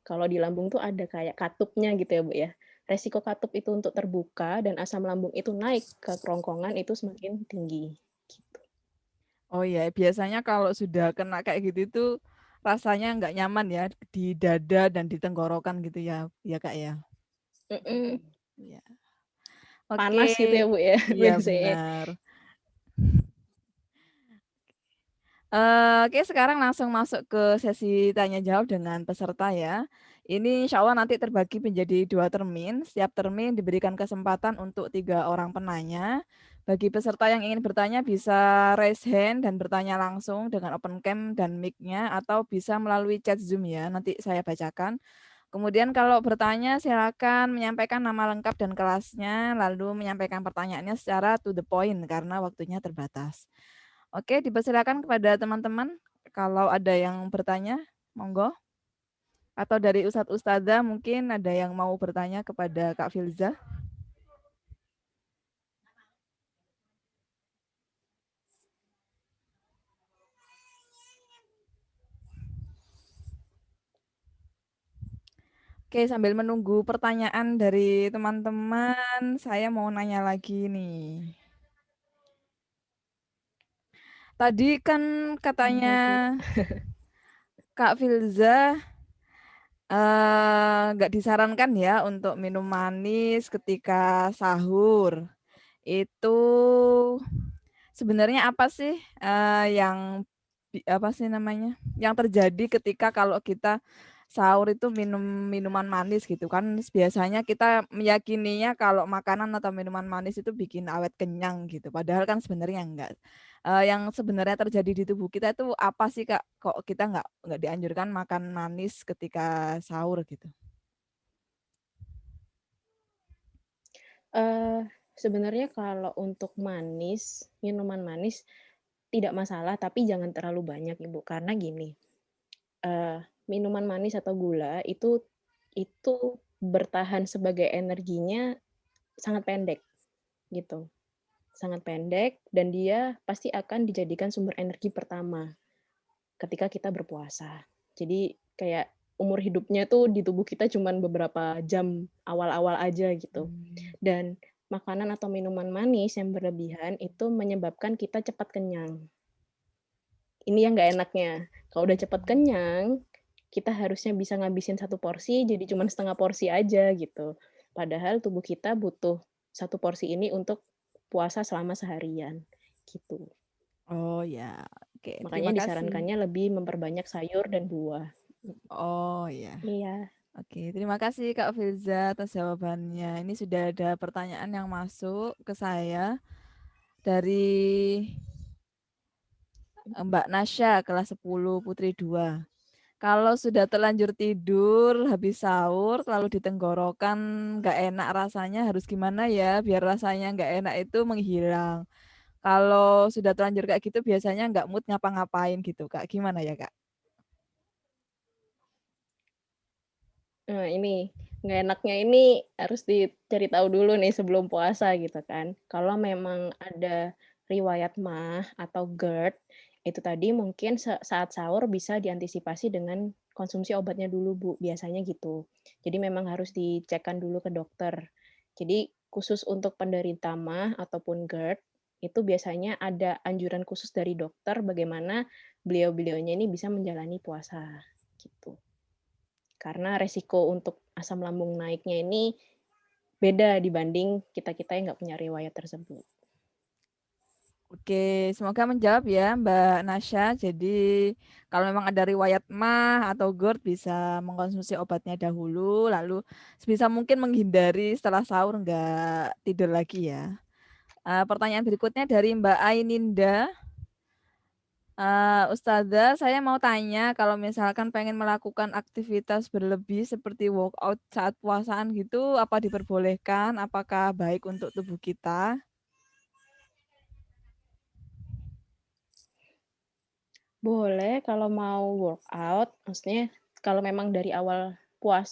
Kalau di lambung tuh ada kayak katupnya gitu ya, Bu, ya. Resiko katup itu untuk terbuka dan asam lambung itu naik ke kerongkongan itu semakin tinggi, gitu. Oh iya, biasanya kalau sudah kena kayak gitu tuh rasanya nggak nyaman ya di dada dan di tenggorokan gitu ya, ya Kak ya. Mhm, Iya. Oke, panas gitu ya, Bu, ya, iya biasanya. benar. Oke, sekarang langsung masuk ke sesi tanya jawab dengan peserta ya. Ini insya Allah nanti terbagi menjadi 2 termin. Setiap termin diberikan kesempatan untuk 3 orang penanya. Bagi peserta yang ingin bertanya bisa raise hand dan bertanya langsung dengan open cam dan mic-nya, atau bisa melalui chat Zoom ya, nanti saya bacakan. Kemudian kalau bertanya silakan menyampaikan nama lengkap dan kelasnya, lalu menyampaikan pertanyaannya secara to the point karena waktunya terbatas. Oke, dipersilakan kepada teman-teman kalau ada yang bertanya, monggo. Atau dari Ustadz Ustadzah mungkin ada yang mau bertanya kepada Kak Filza. Oke, sambil menunggu pertanyaan dari teman-teman, saya mau nanya lagi nih. Tadi kan katanya Apa tuh? Kak Filza nggak disarankan ya untuk minum manis ketika sahur. Itu sebenarnya apa sih yang apa sih namanya? Yang terjadi ketika kalau kita sahur itu minum minuman manis gitu kan, biasanya kita meyakininya kalau makanan atau minuman manis itu bikin awet kenyang gitu. Padahal kan sebenarnya enggak. Yang sebenarnya terjadi di tubuh kita itu apa sih Kak? Kok kita nggak dianjurkan makan manis ketika sahur gitu? Sebenarnya kalau untuk manis, minuman manis tidak masalah, tapi jangan terlalu banyak, Ibu. Karena gini, minuman manis atau gula itu bertahan sebagai energinya sangat pendek, gitu. sangat pendek dan dia pasti akan dijadikan sumber energi pertama ketika kita berpuasa. Jadi kayak umur hidupnya tuh di tubuh kita cuman beberapa jam awal-awal aja gitu. Dan makanan atau minuman manis yang berlebihan itu menyebabkan kita cepat kenyang. Ini yang nggak enaknya. Kalau udah cepat kenyang, kita harusnya bisa ngabisin 1 porsi, jadi cuman setengah porsi aja gitu. Padahal tubuh kita butuh 1 porsi ini untuk puasa selama seharian, gitu. Oh ya, oke. Makanya Terima kasih. disarankannya lebih memperbanyak sayur dan buah. Oh ya, Iya. oke. Terima kasih Kak Filza atas jawabannya. Ini sudah ada pertanyaan yang masuk ke saya dari Mbak Nasya, kelas 10, Putri 2. Kalau sudah terlanjur tidur, habis sahur, lalu di tenggorokan nggak enak rasanya, harus gimana ya biar rasanya nggak enak itu menghilang. Kalau sudah terlanjur kayak gitu, biasanya nggak mood ngapa-ngapain gitu, Kak. Gimana ya, Kak? Nah, ini nggak enaknya ini harus dicari tahu dulu nih sebelum puasa gitu kan. Kalau memang ada riwayat MAH atau GERD, itu tadi mungkin saat sahur bisa diantisipasi dengan konsumsi obatnya dulu, Bu, biasanya gitu. Jadi memang harus dicekkan dulu ke dokter. Jadi khusus untuk penderita MAH ataupun GERD, itu biasanya ada anjuran khusus dari dokter bagaimana beliau-beliaunya ini bisa menjalani puasa, gitu. Karena resiko untuk asam lambung naiknya ini beda dibanding kita-kita yang nggak punya riwayat tersebut. Oke, semoga menjawab ya Mbak Nasya. Jadi kalau memang ada riwayat MAH atau GERD bisa mengkonsumsi obatnya dahulu, lalu sebisa mungkin menghindari setelah sahur nggak tidur lagi ya. Pertanyaan berikutnya dari Mbak Aininda. Ustazah, saya mau tanya kalau misalkan pengen melakukan aktivitas berlebih seperti workout saat puasaan gitu, apa diperbolehkan? Apakah baik untuk tubuh kita? Boleh kalau mau workout, maksudnya kalau memang dari awal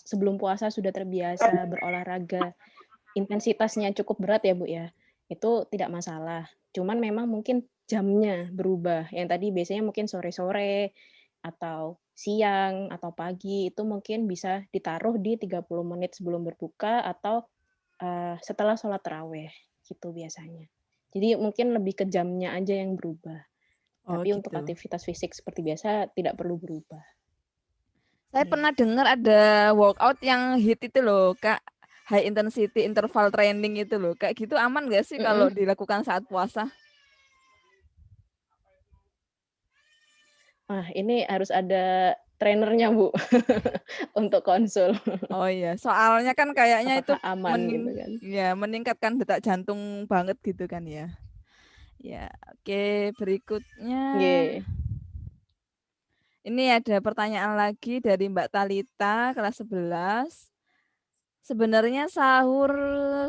sebelum puasa sudah terbiasa berolahraga, intensitasnya cukup berat ya Bu ya, itu tidak masalah. Cuman memang mungkin jamnya berubah, yang tadi biasanya mungkin sore-sore, atau siang, atau pagi, itu mungkin bisa ditaruh di 30 menit sebelum berbuka, atau setelah sholat tarawih, gitu biasanya. Jadi mungkin lebih ke jamnya aja yang berubah. Oh Tapi untuk gitu. aktivitas fisik seperti biasa tidak perlu berubah. Saya Iya. pernah dengar ada workout yang hit itu loh, Kak. High intensity interval training itu loh. Kayak gitu aman nggak sih kalau dilakukan saat puasa? Nah, ini harus ada trainernya, Bu, untuk konsul. Oh iya, soalnya kan kayaknya itu Apakah aman gitu kan? meningkatkan detak jantung banget gitu kan ya. Ya, oke, berikutnya. Nggih. Ini ada pertanyaan lagi dari Mbak Talita, kelas 11. Sebenarnya sahur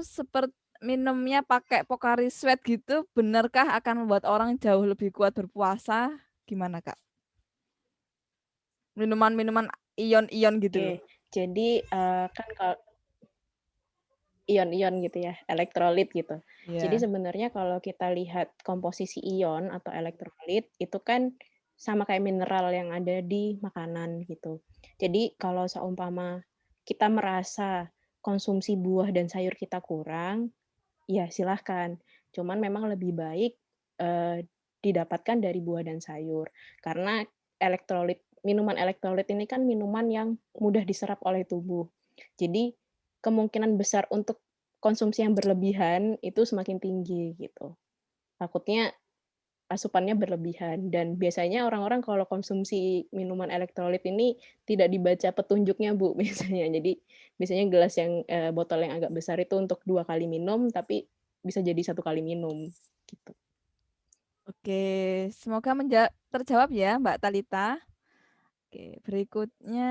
seperti minumnya pakai Pocari Sweat gitu, benarkah akan membuat orang jauh lebih kuat berpuasa? Gimana, Kak? Minuman-minuman ion-ion gitu loh. Oke, jadi kan kalau ion-ion gitu ya, elektrolit gitu. Jadi Iya. sebenarnya kalau kita lihat komposisi ion atau elektrolit itu kan sama kayak mineral yang ada di makanan gitu. Jadi kalau seumpama kita merasa konsumsi buah dan sayur kita kurang, ya silahkan. Cuman memang lebih baik didapatkan dari buah dan sayur. Karena minuman elektrolit ini kan minuman yang mudah diserap oleh tubuh. Jadi kemungkinan besar untuk konsumsi yang berlebihan itu semakin tinggi gitu. Takutnya asupannya berlebihan dan biasanya orang-orang kalau konsumsi minuman elektrolit ini tidak dibaca petunjuknya, Bu, biasanya. Jadi biasanya gelas yang botol yang agak besar itu untuk 2 kali minum, tapi bisa jadi 1 kali minum, gitu. Oke, semoga terjawab ya Mbak Talita. Oke, berikutnya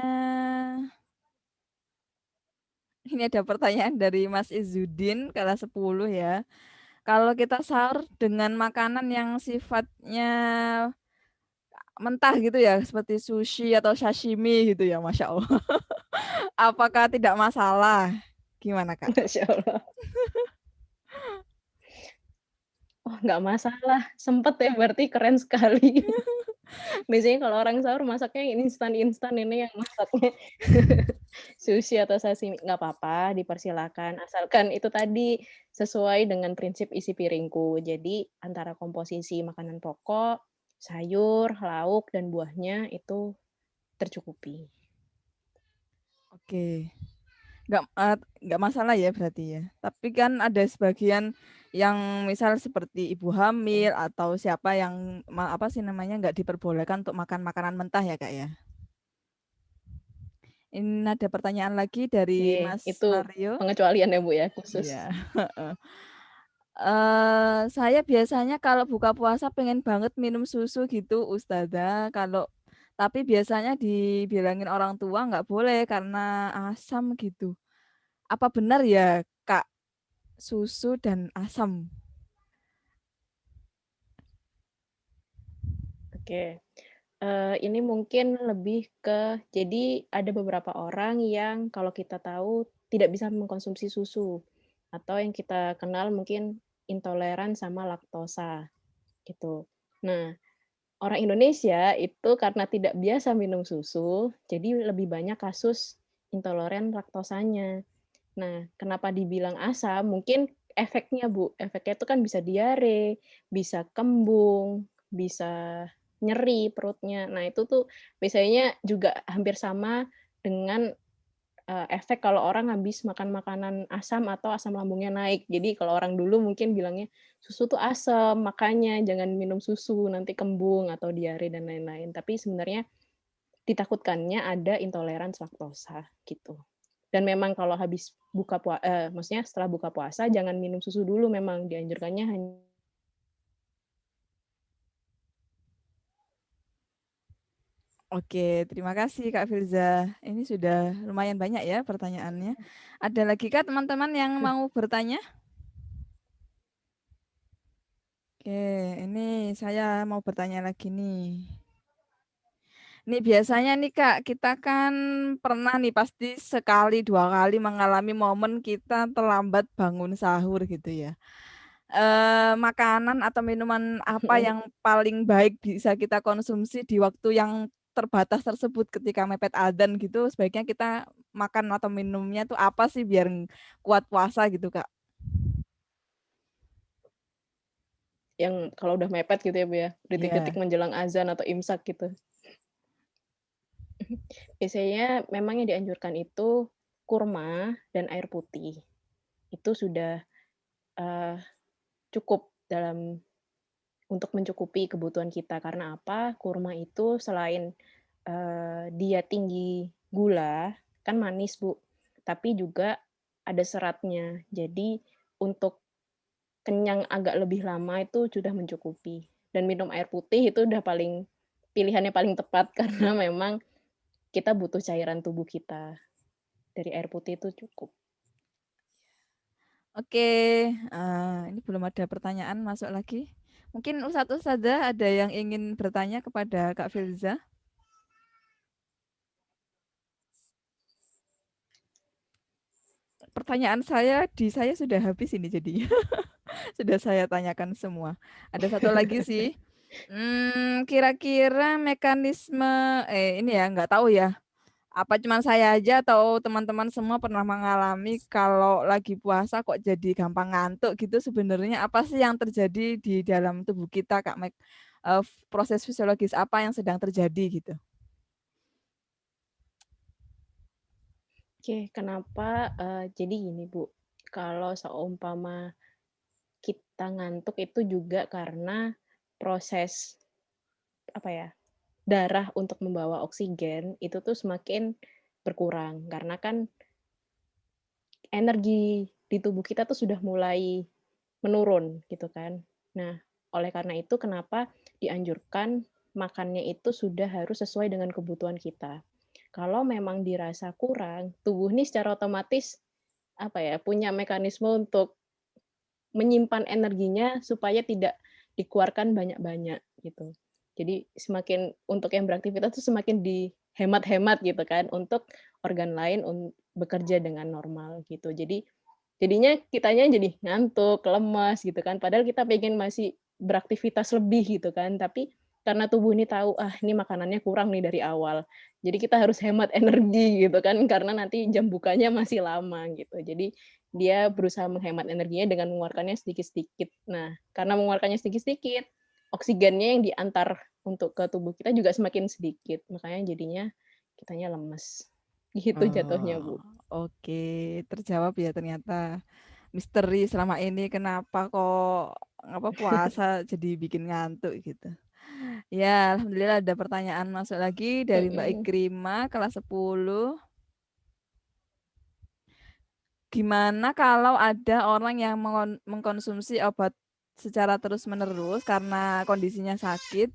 ini ada pertanyaan dari Mas Izzuddin, kelas 10 ya. Kalau kita sahur dengan makanan yang sifatnya mentah gitu ya, seperti sushi atau sashimi gitu ya, Masya Allah. Apakah tidak masalah? Gimana, Kak? Masya Allah. Oh, nggak masalah, sempet ya berarti keren sekali. Biasanya kalau orang sahur masaknya yang instan-instan, ini yang masaknya sushi atau sashimi. Nggak apa-apa, dipersilakan, asalkan itu tadi sesuai dengan prinsip isi piringku. Jadi antara komposisi makanan pokok, sayur, lauk, dan buahnya itu tercukupi. Oke. Nggak masalah ya berarti ya. Tapi kan ada sebagian yang misal seperti ibu hamil atau siapa yang apa sih namanya nggak diperbolehkan untuk makan makanan mentah ya Kak ya. Ini ada pertanyaan lagi dari Oke, Mas itu Mario. pengecualian ya Bu ya, khusus. Iya. Saya biasanya kalau buka puasa pengen banget minum susu gitu Ustazah, tapi biasanya dibilangin orang tua nggak boleh karena asam gitu. Apa benar ya Kak, susu dan asam? Oke. Ini mungkin lebih ke jadi ada beberapa orang yang kalau kita tahu tidak bisa mengkonsumsi susu, atau yang kita kenal mungkin intoleran sama laktosa, gitu. Nah, orang Indonesia itu karena tidak biasa minum susu, jadi lebih banyak kasus intoleran laktosanya. Nah, kenapa dibilang asam? Mungkin efeknya, Bu. Efeknya itu kan bisa diare, bisa kembung, bisa nyeri perutnya. Nah, itu tuh biasanya juga hampir sama dengan efek kalau orang habis makan makanan asam atau asam lambungnya naik. Jadi kalau orang dulu mungkin bilangnya, "Susu tuh asam, makanya jangan minum susu, nanti kembung atau diare dan lain-lain." Tapi sebenarnya ditakutkannya ada intoleransi laktosa, gitu. Dan memang kalau habis maksudnya setelah buka puasa jangan minum susu dulu, memang dianjurkannya Oke, terima kasih Kak Firza. Ini sudah lumayan banyak ya pertanyaannya. Ada lagi Kak teman-teman yang mau bertanya? Oke, ini saya mau bertanya lagi nih. Nih biasanya nih Kak, kita kan pernah nih pasti sekali, 2 kali mengalami momen kita terlambat bangun sahur gitu ya. Makanan atau minuman apa yang paling baik bisa kita konsumsi di waktu yang terbatas tersebut ketika mepet adzan gitu, sebaiknya kita makan atau minumnya tuh apa sih biar kuat puasa gitu, Kak? yang kalau udah mepet gitu ya, Bu, ya, detik-detik Iya. menjelang azan atau imsak gitu. Biasanya memang yang dianjurkan itu kurma dan air putih. Itu sudah, eee, cukup untuk mencukupi kebutuhan kita. Karena apa? Kurma itu selain, dia tinggi gula, kan manis, Bu, tapi juga ada seratnya. Jadi untuk kenyang agak lebih lama itu sudah mencukupi. Dan minum air putih itu udah pilihannya paling tepat karena memang kita butuh cairan tubuh kita. Dari air putih itu cukup. Oke, ini belum ada pertanyaan masuk lagi. Mungkin Ustadzah ada yang ingin bertanya kepada Kak Firza? Pertanyaan saya sudah habis ini jadinya. Sudah saya tanyakan semua. Ada satu lagi sih. Kira-kira mekanisme ini ya nggak tahu ya. Apa cuman saya aja atau teman-teman semua pernah mengalami kalau lagi puasa kok jadi gampang ngantuk gitu sebenarnya apa sih yang terjadi di dalam tubuh kita Kak proses fisiologis apa yang sedang terjadi gitu? Oke, kenapa, jadi gini, Bu, kalau seumpama kita ngantuk itu juga karena proses, apa ya, darah untuk membawa oksigen itu tuh semakin berkurang. Karena kan energi di tubuh kita tuh sudah mulai menurun gitu kan. Nah, oleh karena itu kenapa dianjurkan makannya itu sudah harus sesuai dengan kebutuhan kita. Kalau memang dirasa kurang, tubuh ini secara otomatis apa ya, punya mekanisme untuk menyimpan energinya supaya tidak dikeluarkan banyak-banyak gitu. Jadi semakin untuk yang beraktivitas tuh semakin dihemat-hemat gitu kan untuk organ lain bekerja dengan normal gitu. Jadi Jadinya kitanya jadi ngantuk, lemas gitu kan, padahal kita pengen masih beraktivitas lebih gitu kan, tapi karena tubuh ini tahu, "Ah, ini makanannya kurang nih dari awal." Jadi kita harus hemat energi gitu kan, karena nanti jam bukanya masih lama gitu. Jadi dia berusaha menghemat energinya dengan mengeluarkannya sedikit-sedikit. Nah, karena mengeluarkannya sedikit-sedikit, oksigennya yang diantar untuk ke tubuh kita juga semakin sedikit, makanya jadinya kitanya lemes. Gitu jatuhnya, Oh, Bu. oke, terjawab ya ternyata. Misteri selama ini kenapa kok puasa jadi bikin ngantuk gitu. Ya, alhamdulillah ada pertanyaan masuk lagi dari Mbak Mhm. Ikrima kelas 10. Gimana kalau ada orang yang mengkonsumsi obat secara terus-menerus karena kondisinya sakit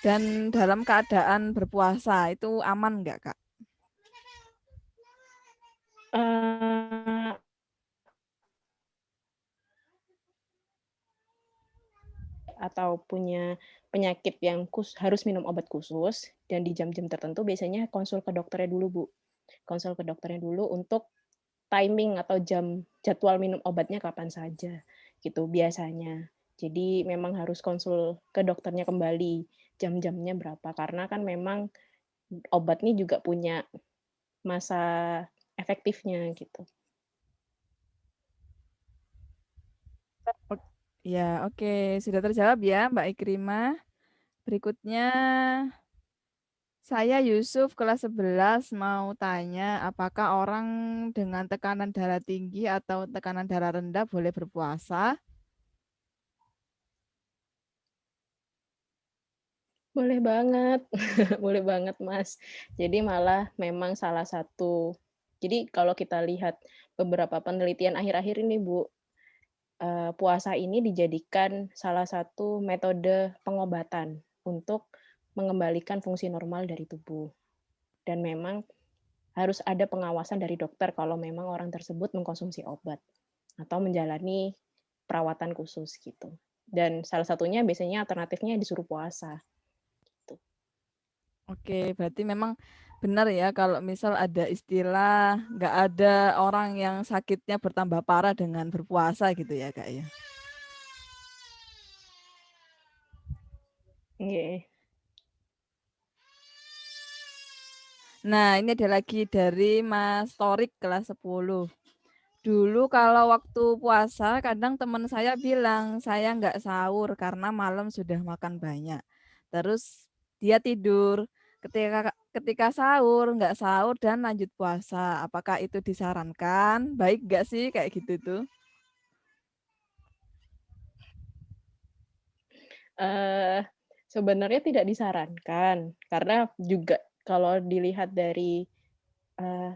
dan dalam keadaan berpuasa, itu aman nggak, Kak? Eee, atau punya penyakit yang harus minum obat khusus dan di jam-jam tertentu biasanya konsul ke dokternya dulu, Bu. Konsul ke dokternya dulu untuk timing atau jadwal minum obatnya kapan saja, gitu biasanya. Jadi memang harus konsul ke dokternya kembali, jam-jamnya berapa, karena kan memang obat ini juga punya masa efektifnya gitu. Ya, oke, sudah terjawab ya Mbak Ikrima. Berikutnya saya Yusuf kelas 11 mau tanya apakah orang dengan tekanan darah tinggi atau tekanan darah rendah boleh berpuasa? Boleh banget, boleh banget, Mas. Jadi malah memang salah satu jadi kalau kita lihat beberapa penelitian akhir-akhir ini, Bu, puasa ini dijadikan salah satu metode pengobatan untuk mengembalikan fungsi normal dari tubuh. Dan memang harus ada pengawasan dari dokter kalau memang orang tersebut mengkonsumsi obat atau menjalani perawatan khusus gitu. Dan salah satunya biasanya alternatifnya disuruh puasa, gitu. Oke, berarti memang benar ya kalau misal ada istilah nggak ada orang yang sakitnya bertambah parah dengan berpuasa gitu ya, Kak ya. Nggih. Nah, ini ada lagi dari Mas Torik kelas 10. Dulu kalau waktu puasa kadang teman saya bilang saya nggak sahur karena malam sudah makan banyak. Terus dia tidur. Ketika sahur nggak sahur dan lanjut puasa. Apakah itu disarankan? Baik nggak sih kayak gitu tuh? Eee, Sebenarnya tidak disarankan, karena juga kalau dilihat dari, eee,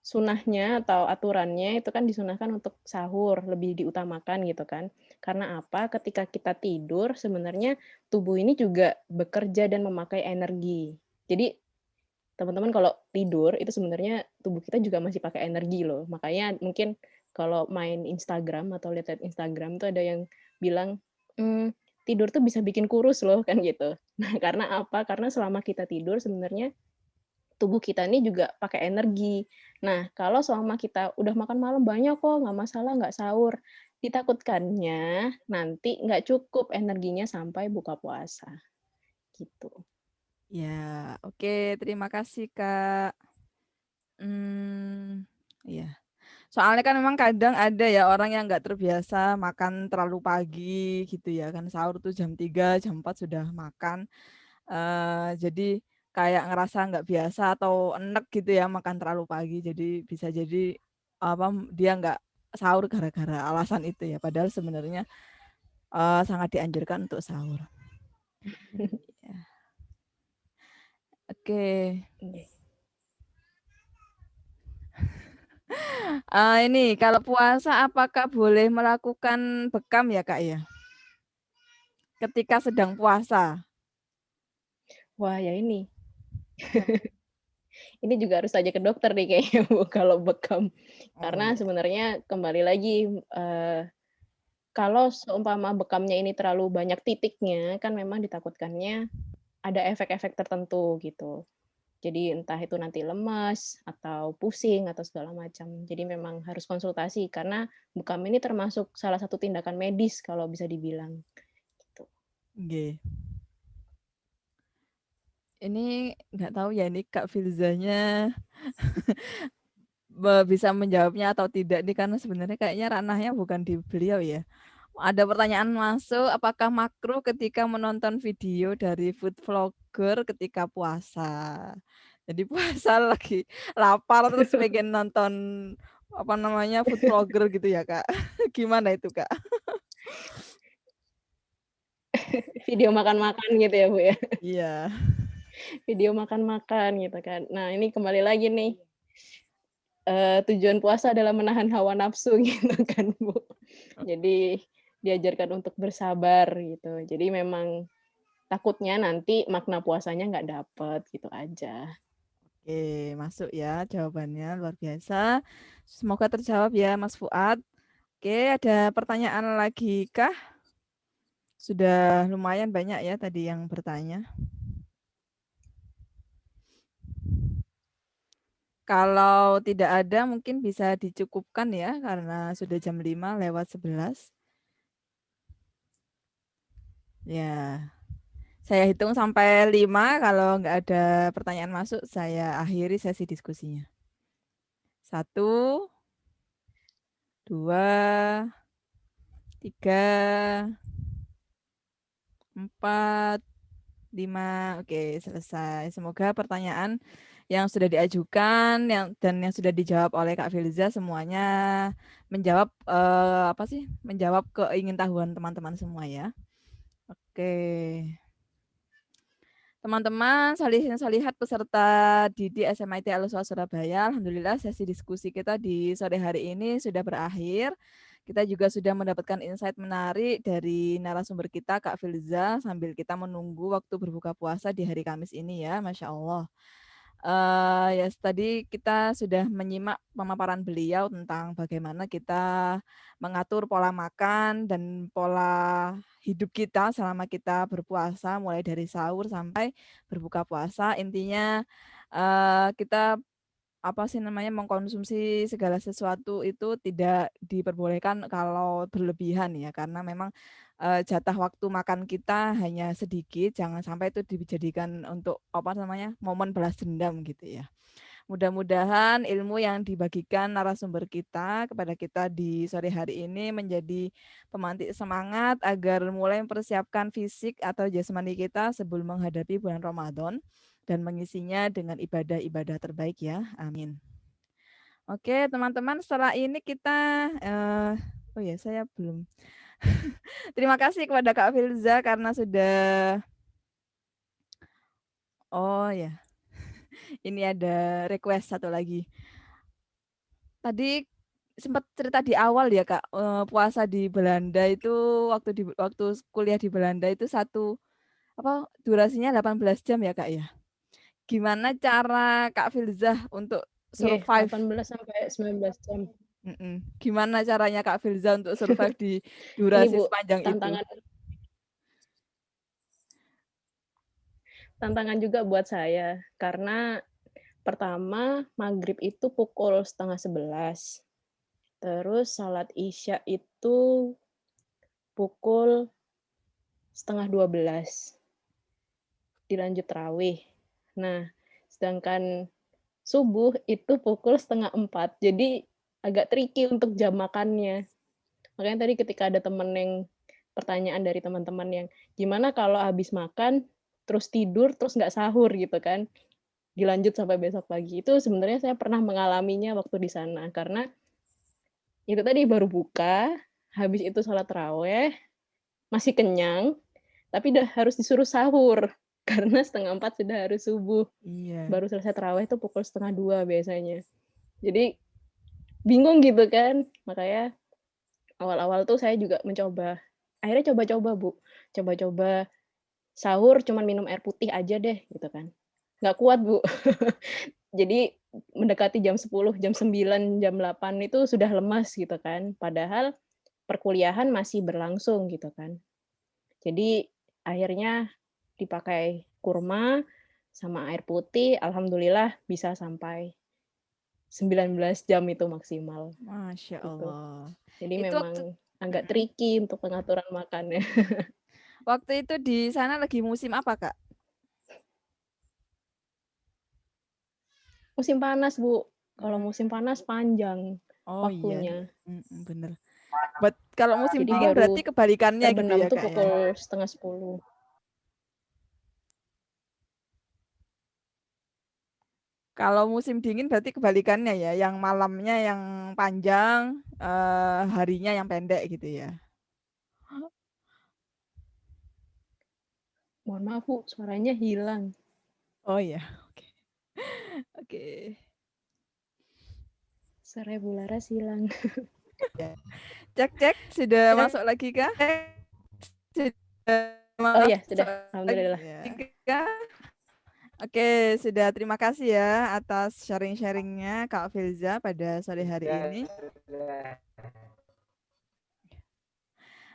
sunahnya atau aturannya itu kan disunahkan untuk sahur, lebih diutamakan gitu kan. Karena apa, ketika kita tidur sebenarnya tubuh ini juga bekerja dan memakai energi. Jadi teman-teman kalau tidur itu sebenarnya tubuh kita juga masih pakai energi loh. Makanya mungkin kalau main Instagram atau lihat-lihat Instagram tuh ada yang bilang, "Tidur tuh bisa bikin kurus loh," kan gitu. Nah, karena apa? Karena selama kita tidur sebenarnya tubuh kita ini juga pakai energi. Nah, kalau selama kita udah makan malam banyak kok, nggak masalah, nggak sahur, ditakutkannya nanti nggak cukup energinya sampai buka puasa, gitu. Ya, oke. Terima kasih, Kak. Iya. Soalnya kan memang kadang ada ya orang yang nggak terbiasa makan terlalu pagi gitu ya kan sahur tuh jam 3 jam 4 sudah makan. Jadi kayak ngerasa nggak biasa atau enek gitu ya makan terlalu pagi. Jadi bisa jadi apa dia nggak sahur gara-gara alasan itu ya. Padahal sebenarnya sangat dianjurkan untuk sahur. Ya. Oke. Nggih. Ini kalau puasa apakah boleh melakukan bekam ya Kak ya? Ketika sedang puasa. Wah, ya ini. Ini juga harus tanya ke dokter nih kayaknya, Bu, kalau bekam. Oh Karena iya. sebenarnya kembali lagi, kalau seumpama bekamnya ini terlalu banyak titiknya, kan memang ditakutkannya ada efek-efek tertentu gitu. Jadi entah itu nanti lemas atau pusing atau segala macam. Jadi memang harus konsultasi karena bekam ini termasuk salah satu tindakan medis kalau bisa dibilang. Gitu. Nggih. Ini nggak tahu ya ini Kak Filzanya bisa menjawabnya atau tidak nih karena sebenarnya kayaknya ranahnya bukan di beliau ya. Ada pertanyaan masuk, apakah makruh ketika menonton video dari food vlogger ketika puasa? Jadi puasa lagi lapar terus pengen nonton apa namanya food vlogger gitu ya Kak? Gimana itu Kak? Video makan-makan gitu ya Bu ya. Iya. Video makan-makan gitu kan. Nah ini kembali lagi nih. Tujuan puasa adalah menahan hawa nafsu gitu kan Bu. Jadi diajarkan untuk bersabar gitu. Jadi memang takutnya nanti makna puasanya nggak dapet gitu aja. Oke, masuk ya jawabannya luar biasa. Semoga terjawab ya Mas Fuad. Oke, ada pertanyaan lagi kah? Sudah lumayan banyak ya tadi yang bertanya. Kalau tidak ada mungkin bisa dicukupkan ya karena sudah jam 5 lewat 11. Ya. Saya hitung sampai 5 kalau nggak ada pertanyaan masuk saya akhiri sesi diskusinya. 1 2 3 4 5. Oke, selesai. Semoga pertanyaan yang sudah diajukan dan yang sudah dijawab oleh Kak Filza semuanya menjawab menjawab keingintahuan teman-teman semua ya. Oke. Teman-teman, salihin-salihat peserta didik SMIT Al-Ushah Surabaya, alhamdulillah sesi diskusi kita di sore hari ini sudah berakhir. Kita juga sudah mendapatkan insight menarik dari narasumber kita, Kak Filza, sambil kita menunggu waktu berbuka puasa di hari Kamis ini ya, Masya Allah. Ya, tadi kita sudah menyimak pemaparan beliau tentang bagaimana kita mengatur pola makan dan pola hidup kita selama kita berpuasa, mulai dari sahur sampai berbuka puasa. Intinya kita mengkonsumsi segala sesuatu itu tidak diperbolehkan kalau berlebihan ya, karena memang jatah waktu makan kita hanya sedikit, jangan sampai itu dijadikan untuk momen balas dendam gitu ya. Mudah-mudahan ilmu yang dibagikan narasumber kita kepada kita di sore hari ini menjadi pemantik semangat agar mulai mempersiapkan fisik atau jasmani kita sebelum menghadapi bulan Ramadan dan mengisinya dengan ibadah-ibadah terbaik ya. Amin. Oke, teman-teman, setelah ini kita saya belum. Terima kasih kepada Kak Filza karena sudah ini ada request satu lagi. Tadi sempat cerita di awal ya Kak, puasa di Belanda itu waktu kuliah di Belanda itu durasinya 18 jam ya Kak ya. Gimana cara Kak Filzah untuk survive? 18 sampai 19 jam. Gimana caranya Kak Filzah untuk survive di durasi Bu, sepanjang itu? Tantangan juga buat saya karena pertama maghrib itu pukul 10:30. Terus salat isya itu pukul 11:30. Dilanjut tarawih. Nah, sedangkan subuh itu pukul 3:30. Jadi agak tricky untuk jam makannya. Makanya tadi ketika ada pertanyaan dari teman-teman yang gimana kalau habis makan terus tidur terus nggak sahur gitu kan, dilanjut sampai besok pagi. Itu sebenarnya saya pernah mengalaminya waktu di sana karena itu tadi baru buka, habis itu sholat tarawih, masih kenyang, tapi udah harus disuruh sahur karena 3:30 sudah harus subuh. Iya. Baru selesai tarawih itu pukul 1:30 biasanya. Jadi bingung gitu kan, makanya awal-awal tuh saya juga akhirnya coba-coba Bu, coba-coba sahur cuman minum air putih aja deh gitu kan. Nggak kuat Bu. Jadi mendekati jam 10, jam 9, jam 8 itu sudah lemas gitu kan. Padahal perkuliahan masih berlangsung gitu kan. Jadi akhirnya dipakai kurma, sama air putih, alhamdulillah bisa sampai 19 jam itu maksimal. Masya Gitu. Allah. Jadi Itu memang agak tricky untuk pengaturan makannya. waktu itu di sana lagi musim apa, Kak? Musim panas, Bu. Kalau musim panas panjang Oh iya, waktunya. bener. Kalau musim Jadi dingin baru berarti kebalikannya gitu terbenam ya, tuh Kak ya? pukul 9:30. Kalau musim dingin berarti kebalikannya ya, yang malamnya yang panjang, harinya yang pendek gitu ya? Mohon maaf, Bu, suaranya hilang. Oh iya, oke. Oke. Suara Bu Laras hilang. Cek, sudah masuk lagi kah? Sudah Oh iya, masuk sudah. Alhamdulillah. lagi kah? Oke, sudah terima kasih ya atas sharing-sharingnya Kak Filza pada sore hari ini.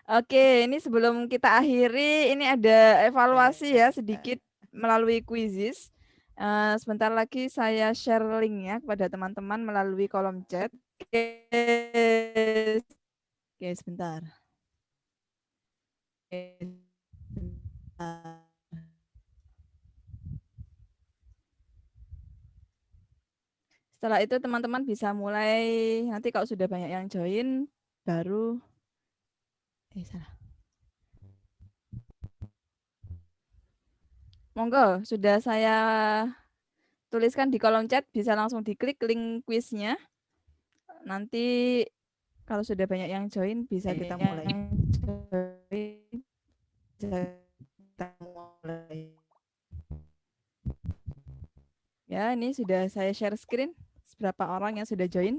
Oke, ini sebelum kita akhiri, ini ada evaluasi ya sedikit melalui quizzes. Sebentar lagi saya share linknya kepada teman-teman melalui kolom chat. Oke, sebentar. Oke, sebentar. Setelah itu teman-teman bisa mulai, nanti kalau sudah banyak yang join, baru, salah. Monggo, sudah saya tuliskan di kolom chat, bisa langsung diklik link quiznya. Nanti kalau sudah banyak yang join, bisa kita mulai. Ya, ini sudah saya share screen. Berapa orang yang sudah join?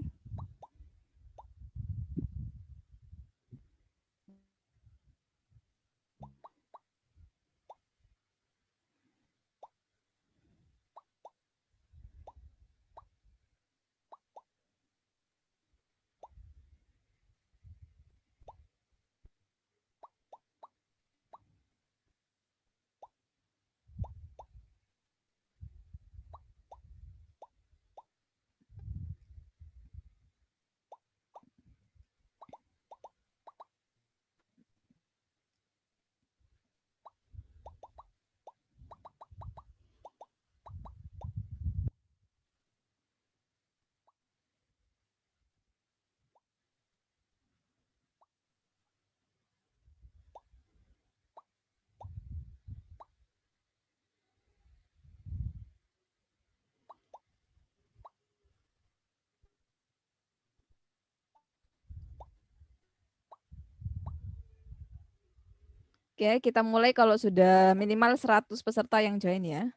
Oke, kita mulai kalau sudah minimal 100 peserta yang join ya.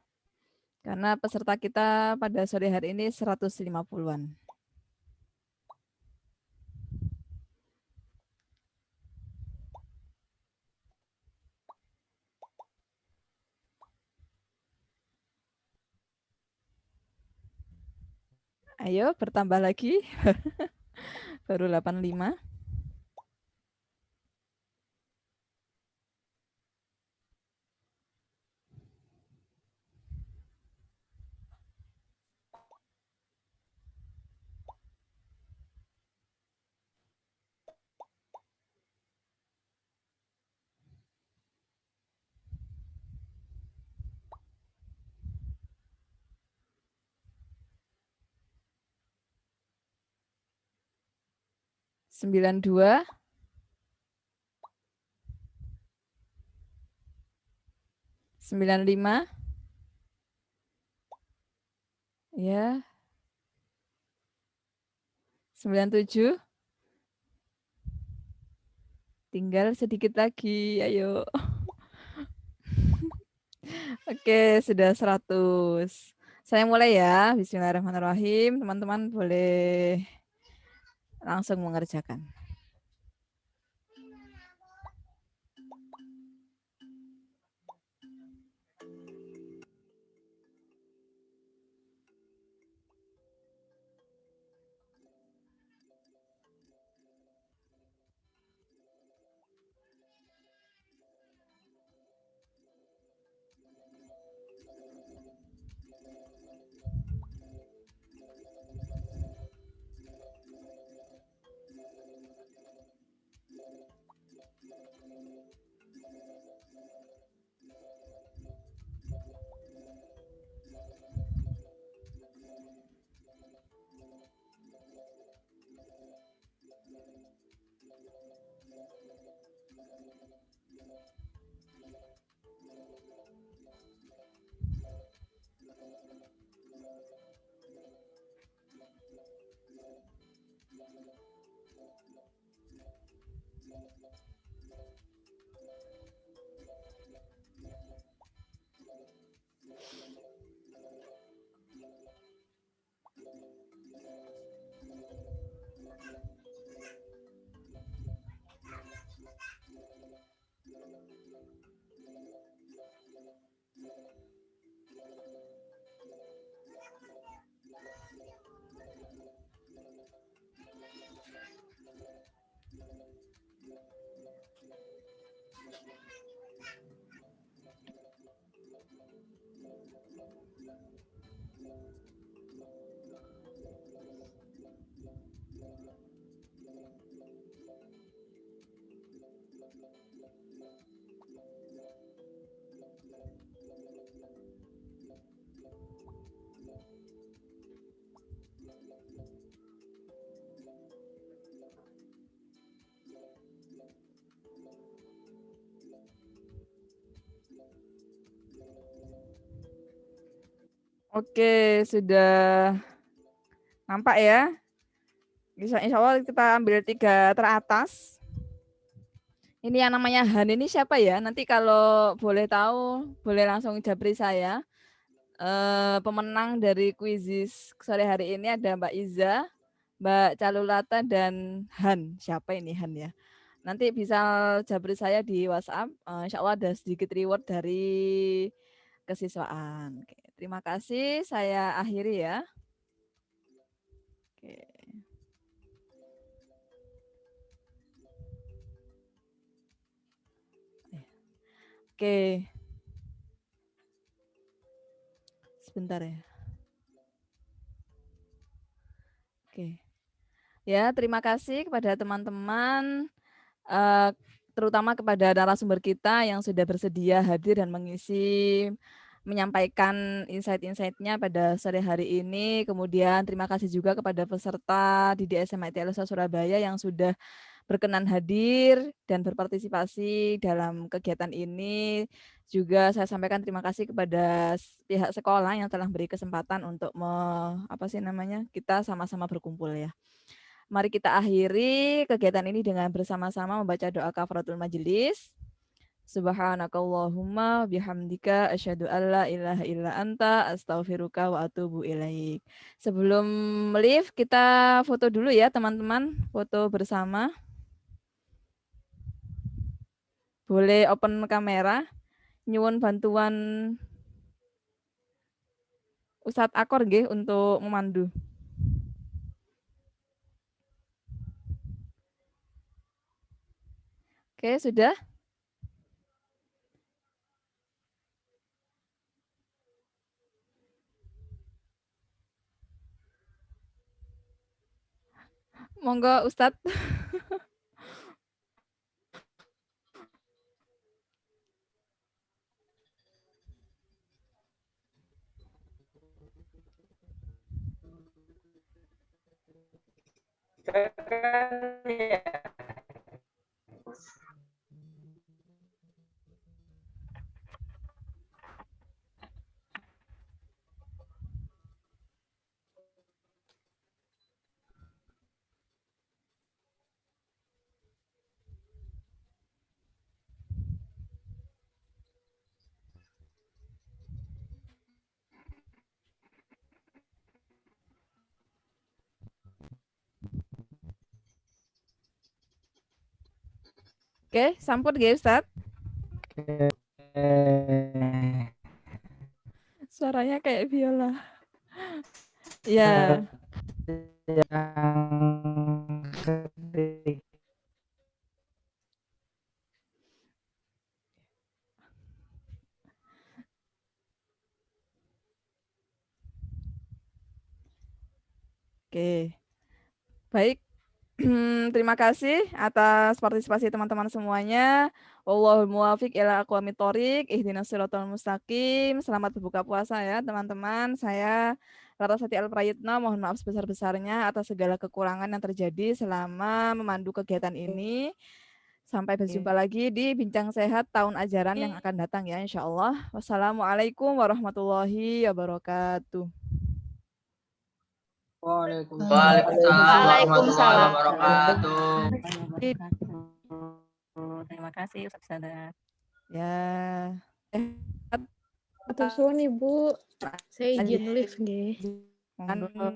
Karena peserta kita pada sore hari ini 150-an. Ayo bertambah lagi. Baru 85. Sembilan dua, 95, ya, 97, tinggal sedikit lagi, ayo. Oke, sudah 100. Saya mulai ya, bismillahirrahmanirrahim. Teman-teman boleh langsung mengerjakan. Oke, sudah nampak ya. Insya Allah kita ambil 3 teratas. Ini yang namanya Han ini siapa ya? Nanti kalau boleh tahu, boleh langsung japri saya. Pemenang dari kuisis sore hari ini ada Mbak Iza, Mbak Calulata, dan Han. Siapa ini Han ya? Nanti bisa japri saya di WhatsApp. Insya Allah ada sedikit reward dari kesiswaan. Oke, terima kasih. Saya akhiri ya. Oke. Oke. Sebentar ya. Oke. Ya, terima kasih kepada teman-teman, terutama kepada narasumber kita yang sudah bersedia hadir dan menyampaikan insight-insight-nya pada sore hari ini. Kemudian terima kasih juga kepada peserta didik SMIT Al-Usaha Surabaya yang sudah berkenan hadir dan berpartisipasi dalam kegiatan ini. Juga saya sampaikan terima kasih kepada pihak sekolah yang telah beri kesempatan untuk kita sama-sama berkumpul ya. Mari kita akhiri kegiatan ini dengan bersama-sama membaca doa kafaratul majelis. Subhanakallahumma bihamdika asyhadu alla ilaha illa anta astaghfiruka wa atubu ilaik. Sebelum live kita foto dulu ya teman-teman, foto bersama. Boleh open kamera, nyuwun bantuan Ustadz Akor nggih untuk memandu. Oke, sudah? Monggo Ustadz. Oke, sampun nggih Ustadz. Suaranya kayak biola. Ya. Oke. Baik. Terima kasih atas partisipasi teman-teman semuanya. Wallahul muwaffiq ila aqwamit thoriq, ihdinas siratal mustaqim. Selamat berbuka puasa ya, teman-teman. Saya Larasati Alprayitna mohon maaf sebesar-besarnya atas segala kekurangan yang terjadi selama memandu kegiatan ini. Sampai berjumpa lagi di Bincang Sehat tahun ajaran yang akan datang ya, insya Allah. Wassalamualaikum warahmatullahi wabarakatuh. Waalaikumsalam warahmatullahi wabarakatuh. Terima kasih Ustaz Sadat. Ya. Atur suwun Ibu. Saya izin live nggih. Monggo.